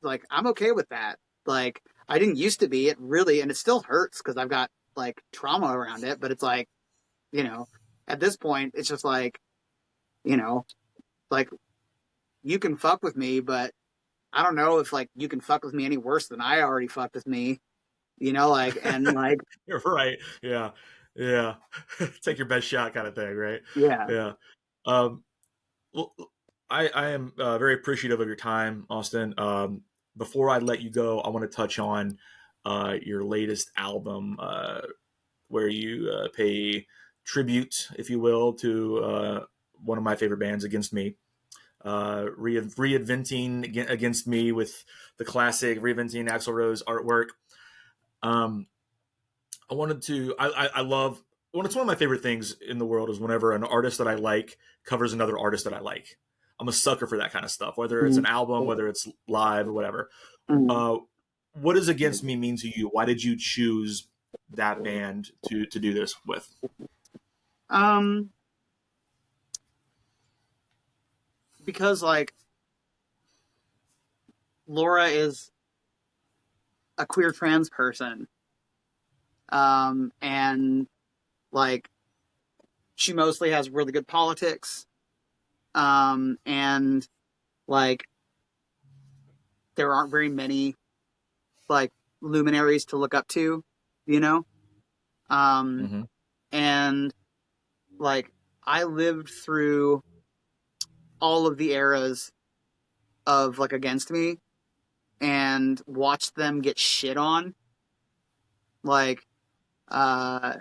like I'm okay with that. Like I didn't used to be. It really and it still hurts because I've got like trauma around it, but it's like, you know, at this point it's just like, you know, like you can fuck with me, but I don't know if like you can fuck with me any worse than I already fucked with me, you know, like and like You're right. Yeah. Yeah. Take your best shot kind of thing, right? yeah. Yeah. Um, well, I am very appreciative of your time, Austin. Before I let you go, I want to touch on your latest album, where you pay tribute, if you will, to one of my favorite bands, Against Me. Reinventing Against Me with the classic reinventing Axl Rose artwork. Um, I wanted to. I love. Well, it's one of my favorite things in the world is whenever an artist that I like covers another artist that I like. I'm a sucker for that kind of stuff, whether it's Mm, an album, whether it's live or whatever. mm. Uh, what does Against Me mean to you? Why did you choose that band to do this with? Um, because like Laura is a queer trans person, and like she mostly has really good politics, and like there aren't very many like luminaries to look up to, you know, um, Mm-hmm. and like I lived through all of the eras of like Against Me and watched them get shit on, like uh,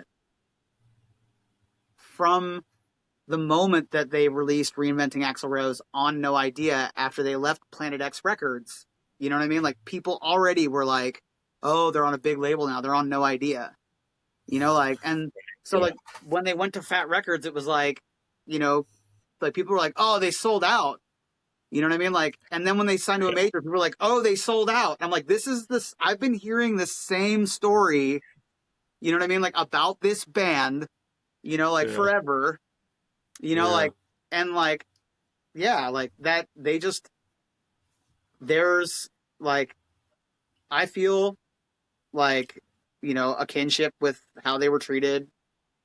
from the moment that they released Reinventing Axl Rose on No Idea after they left Planet X Records. You know what I mean? Like people already were like, "Oh, they're on a big label now. They're on No Idea." You know, like and so Yeah. like when they went to Fat Records, it was like, you know, like people were like, "Oh, they sold out." You know what I mean? Like, and then when they signed to a Yeah. major, people were like, "Oh, they sold out." I'm like, "This is this." I've been hearing the same story. You know what I mean? Like about this band. You know, like Yeah. forever. You know, Yeah. like and like yeah, like that. They just there's like I feel like you know a kinship with how they were treated,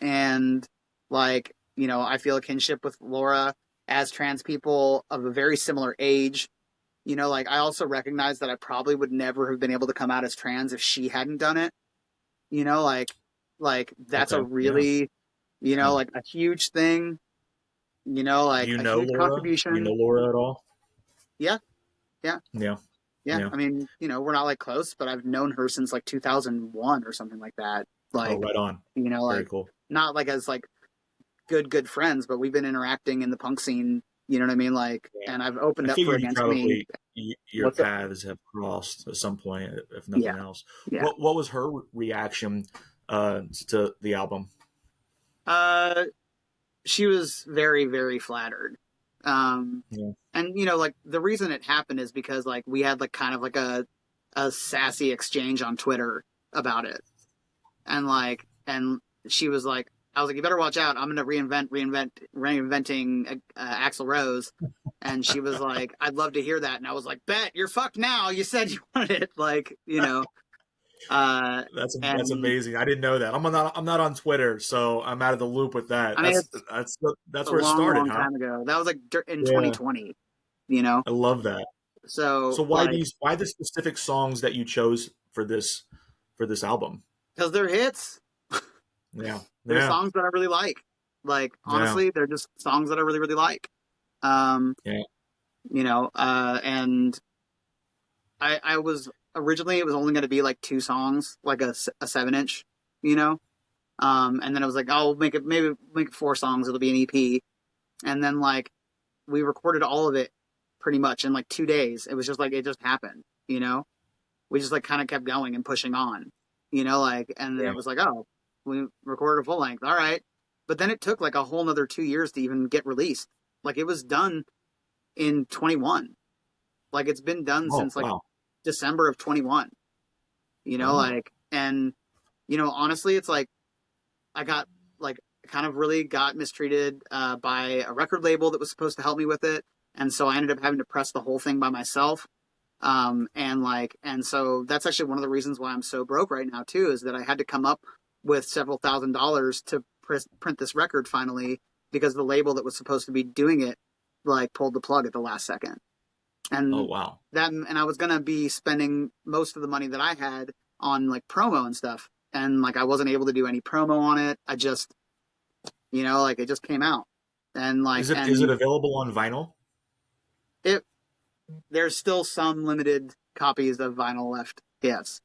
and like you know I feel a kinship with Laura as trans people of a very similar age. You know, like I also recognize that I probably would never have been able to come out as trans if she hadn't done it. You know, like that's a Okay. Yeah. really you know Yeah. like a huge thing. You know, Do like you a know huge Laura? Do you know contribution. Laura at all? Yeah, yeah, Yeah. yeah. Yeah. I mean, you know, we're not like close, but I've known her since like 2001 or something like that. Oh, Like, right on. you know, Very like cool. not like as like good friends, but we've been interacting in the punk scene. You know what I mean? Like, Yeah. and I've I opened up for figured you Against Me. probably your What's up? paths have crossed at some point, if Yeah, nothing else. yeah. What was her reaction to the album? Uh, she was very flattered. Um, Yeah. and you know, like the reason it happened is because like we had like kind of like a sassy exchange on Twitter about it, and like and she was like I was like you better watch out, I'm gonna reinventing Axl Rose, and she was like I'd love to hear that, and I was like bet you're fucked now, you said you wanted it, like you know Uh, That's and amazing. I didn't know that. I'm not on Twitter, so I'm out of the loop with that. I mean, it's That's a where it long, started, long huh? time ago. That was like in Yeah, 2020, you know? I love that. So So like, why the specific songs that you chose for this album? because they're hits, Yeah, they're yeah, songs that I really like. Like, yeah, honestly, they're just songs that I really, really like. Um, yeah. and I was originally, it was only going to be like two songs, like a 7 inch, you know? And then I was like, oh, maybe make it four songs. It'll be an EP. And then like we recorded all of it pretty much in like 2 days. It was just like, it just happened, you know? We just like kind of kept going and pushing on, like, and then Yeah. it was like, oh, we recorded a full length. All right. But then it took like a whole nother 2 years to even get released. Like it was done in 21. Like it's been done Oh, since like wow. December of 21, Oh, like, and, honestly, it's like I got like kind of really got mistreated by a record label that was supposed to help me with it. And so I ended up having to press the whole thing by myself. And so that's actually one of the reasons why I'm so broke right now too, is that I had to come up with several $1,000s to print this record finally, because the label that was supposed to be doing it like pulled the plug at the last second. oh, And wow. I was gonna be spending most of the money that I had on like promo and stuff, and like I wasn't able to do any promo on it. I just, like it just came out, and like Is it and available on vinyl? it there's still some limited copies of vinyl left. Yes,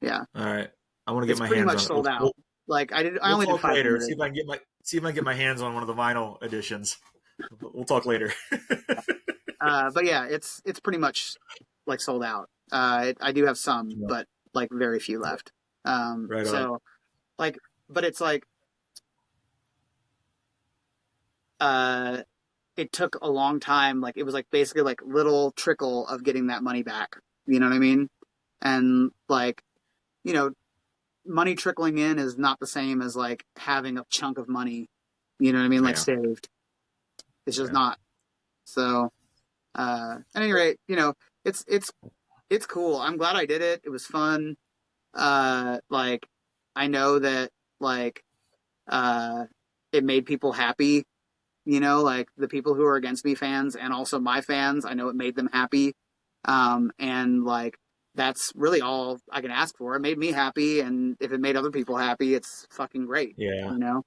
yeah, All right. I want to get it's my pretty hands much on it. sold out. Like I We'll only did talk later. 500. See if I can get my hands on one of the vinyl editions. We'll talk later. But yeah, it's pretty much like sold out. I do have some, Yeah. but like very few left. Right on. So like, but it's like uh, it took a long time. Like it was like basically like little trickle of getting that money back. You know what I mean? And like, you know, money trickling in is not the same as like having a chunk of money. You know what I mean? Like Yeah. saved. It's just Yeah. not. So, at any rate, it's it's it's cool. I'm glad I did it. It was fun. Like I know that like uh, it made people happy. Like the people who are against me fans and also my fans, I know it made them happy. And like that's really all I can ask for. It made me happy, and if it made other people happy, it's fucking great. Yeah. You know?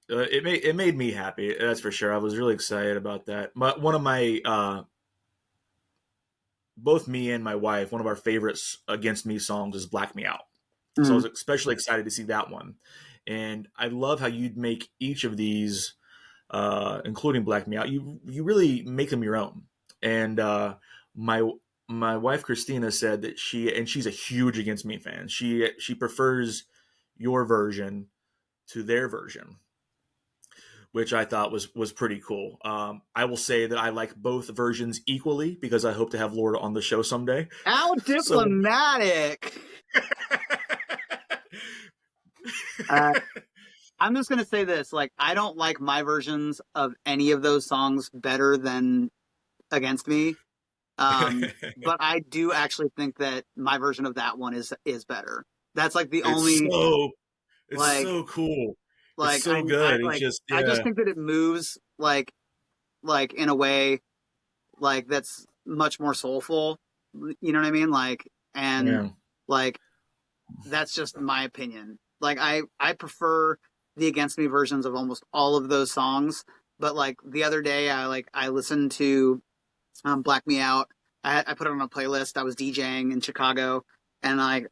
It made me happy. That's for sure. I was really excited about that. One of my both me and my wife, one of our favorites against me songs is "Black Me Out." So I Mm. was especially excited to see that one. And I love how you'd make each of these, including "Black Me Out." You really make them your own. And my my wife Christina said that she's a huge Against Me fan. She prefers your version to their version, which I thought was pretty cool. I will say that I like both versions equally because I hope to have Laura on the show someday. How So diplomatic. Uh, I'm just gonna say this: like, I don't like my versions of any of those songs better than "Against Me." But I do actually think that my version of that one is better. That's like the it's only so it's like so cool. It's like so I good. It's like just I just yeah, think that it moves like in a way like that's much more soulful. You know what I mean? Like, and yeah, like that's just my opinion. Like I prefer the Against Me versions of almost all of those songs. But like the other day, I listened to Black Me Out. I put it on a playlist. I was DJing in Chicago, and I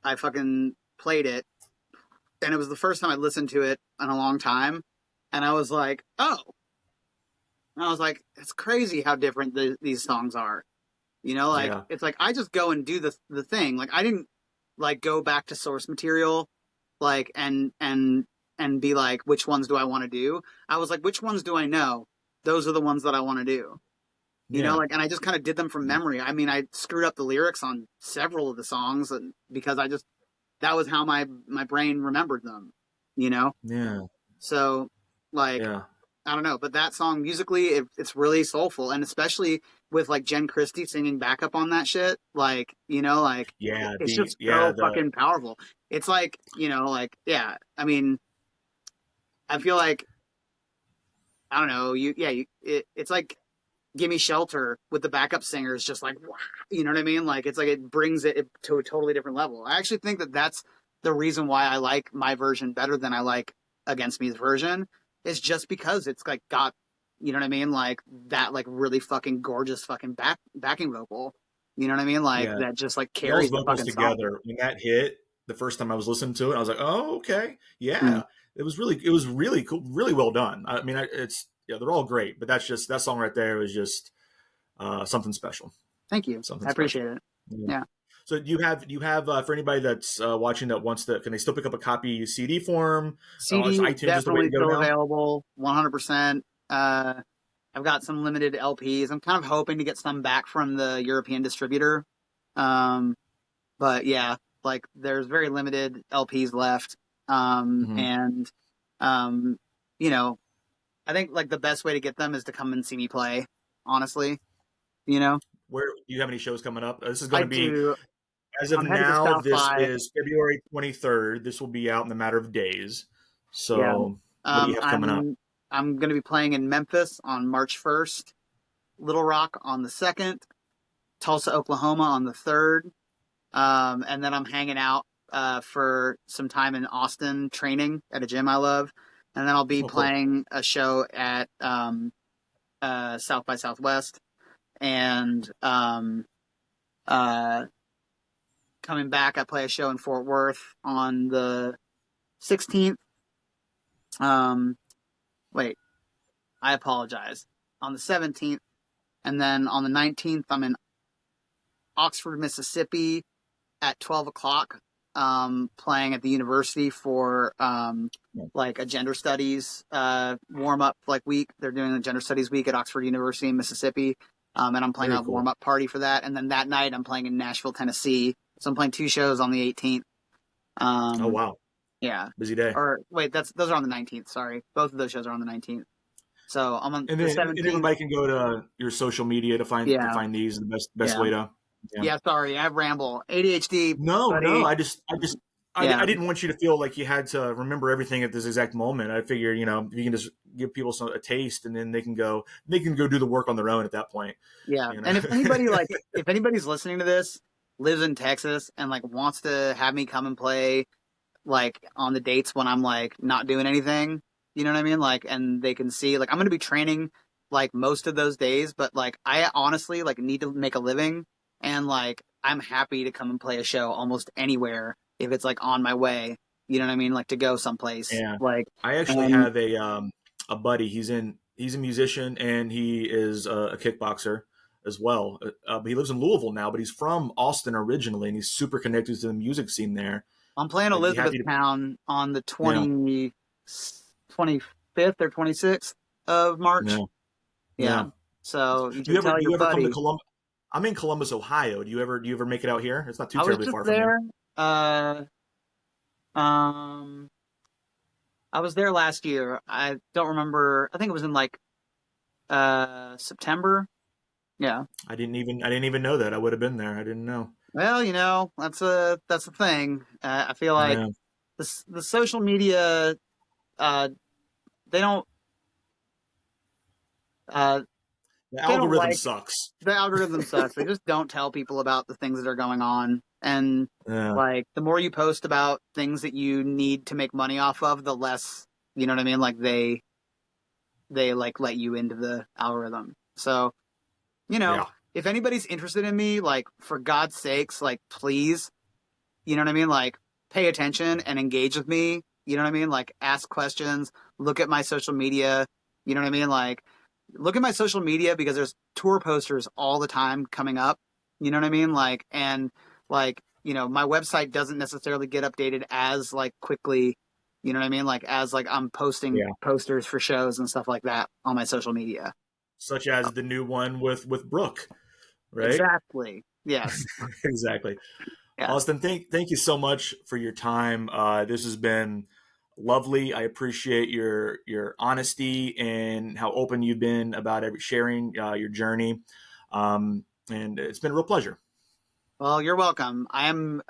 I fucking played it, and it was the first time I listened to it in a long time, and I was like, oh, and I was like, it's crazy how different these songs are. Like yeah, it's like I just go and do the thing. Like I didn't like go back to source material, like and be like, which ones do I want to do? I was like, which ones do I know? Those are the ones that I want to do. yeah, Like, and I just kind of did them from memory. I mean, I screwed up the lyrics on several of the songs, and because that was how my brain remembered them. You know, yeah, so like yeah. I don't know, but that song musically, it's really soulful, and especially with like Jen Christie singing backup on that shit, like like Yeah, it's the just yeah so the fucking powerful. It's like like yeah, I mean, I feel like I don't know, it's like Gimme Shelter with the backup singer is just like wow, you know what I mean? Like it's like it brings it to a totally different level. I actually think that that's the reason why I like my version better than I like Against Me's version is just because it's like got what I mean, like that like really fucking gorgeous fucking backing vocal. You know what I mean? Like yeah that just like y'all's carries the vocals fucking song. together when that hit the first time I was listening to it. I was like, oh, okay, Mm, yeah. It was really cool, really well done. I mean, it's yeah, they're all great, but that's just that song right there was just something special, thank you. something I appreciate special. it. Yeah. Yeah. So do you have for anybody that's watching that wants to, can they still pick up a copy CD form? Is CD iTunes just the way to definitely go still now? available, 100%. I've got some limited LPs. I'm kind of hoping to get some back from the European distributor. Um, but yeah, like there's very limited LPs left. Hmm. And um, you know, I think like the best way to get them is to come and see me play, honestly. You know, Where do you have any shows coming up? This is going I to be, do. as of I'm headed to now, South this by. is February 23rd. This will be out in a matter of days. Yeah. So what do you Um, have coming up? I'm I'm gonna be playing in Memphis on March 1st, Little Rock on the 2nd, Tulsa, Oklahoma on the 3rd. And then I'm hanging out for some time in Austin training at a gym I love. And then I'll be Oh, cool. playing a show at South by Southwest. And uh, coming back, I play a show in Fort Worth on the 16th. Um, wait, I apologize. On the 17th. And then on the 19th, I'm in Oxford, Mississippi at 12 o'clock, playing at the university for like a gender studies warm up like week. They're doing a gender studies week at Oxford University in Mississippi, and I'm playing Very a cool. warm up party for that. And then that night, I'm playing in Nashville, Tennessee. So I'm playing two shows on the 18th. Oh, Um, wow. yeah, Busy day. or wait, that's those are on the 19th. Sorry, both of those shows are on the 19th. So I'm on And the then and 17th. everybody can go to your social media to Yeah, find these the best yeah, way to, yeah. yeah. Sorry, I ramble. ADHD, No, no. buddy. I Yeah, didn't want you to feel like you had to remember everything at this exact moment. I figured, you can just give people a taste, and then they can go do the work on their own at that point. yeah. You know. And if anybody's listening to this, lives in Texas and like wants to have me come and play like on the dates when I'm like not doing anything, you know what I mean? Like, and they can see like I'm gonna be training like most of those days, but like I honestly like need to make a living, and like I'm happy to come and play a show almost anywhere if it's like on my way. You know what I mean? Like to go someplace Yeah, like I actually and have a buddy. He's a musician and he is a kickboxer as well. But he lives in Louisville now, but he's from Austin originally, and he's super connected to the music scene there. I'm playing I'd be happy to. Elizabethtown on the Yeah, 25th or 26th of March. yeah, Yeah. yeah. So you should tell Do your you ever come to buddy. Columbus? I'm in Columbus, Ohio. Do you ever make it out here? It's not too I was terribly just far from you. there. Uh, um, I was there last year. I don't remember. I think it was in like September. Yeah. I didn't even know that. I would have been there. I didn't know. Well, that's a thing. I feel like Yeah, the social media uh they don't uh the they don't algorithm like sucks. the algorithm sucks. They just don't tell people about the things that are going on. And Yeah, like the more you post about things that you need to make money off of, the less, you know what I mean? Like they like let you into the algorithm. So, you know, yeah, if anybody's interested in me, like for God's sakes, like please, you know what I mean? Like pay attention and engage with me. You know what I mean? Like ask questions, look at my social media. You know what I mean? Like look at my social media because there's tour posters all the time coming up. You know what I mean? Like, and like, my website doesn't necessarily get updated as like quickly, you know what I mean? Like, as like I'm posting yeah. posters for shows and stuff like that on my social media. Such as the new one with Brooke, right? Exactly. Yes. Exactly. Yeah. Austin, thank you so much for your time. This has been lovely. I appreciate your honesty and how open you've been about sharing your journey. And it's been a real pleasure. Well, you're welcome. I am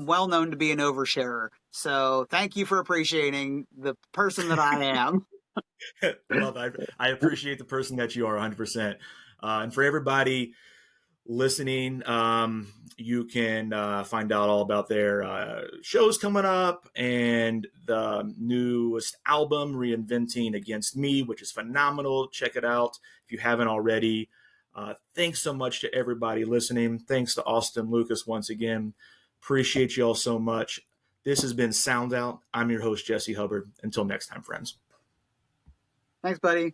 well known to be an oversharer, so thank you for appreciating the person that I am. Well, I appreciate the person that you are 100%. And for everybody listening, you can find out all about their shows coming up and the newest album, Reinventing Against Me, which is phenomenal. Check it out if you haven't already. Thanks so much to everybody listening. Thanks to Austin Lucas once again. Appreciate you all so much. This has been Sound Out. I'm your host, Jesse Hubbard. Until next time, friends. Thanks, buddy.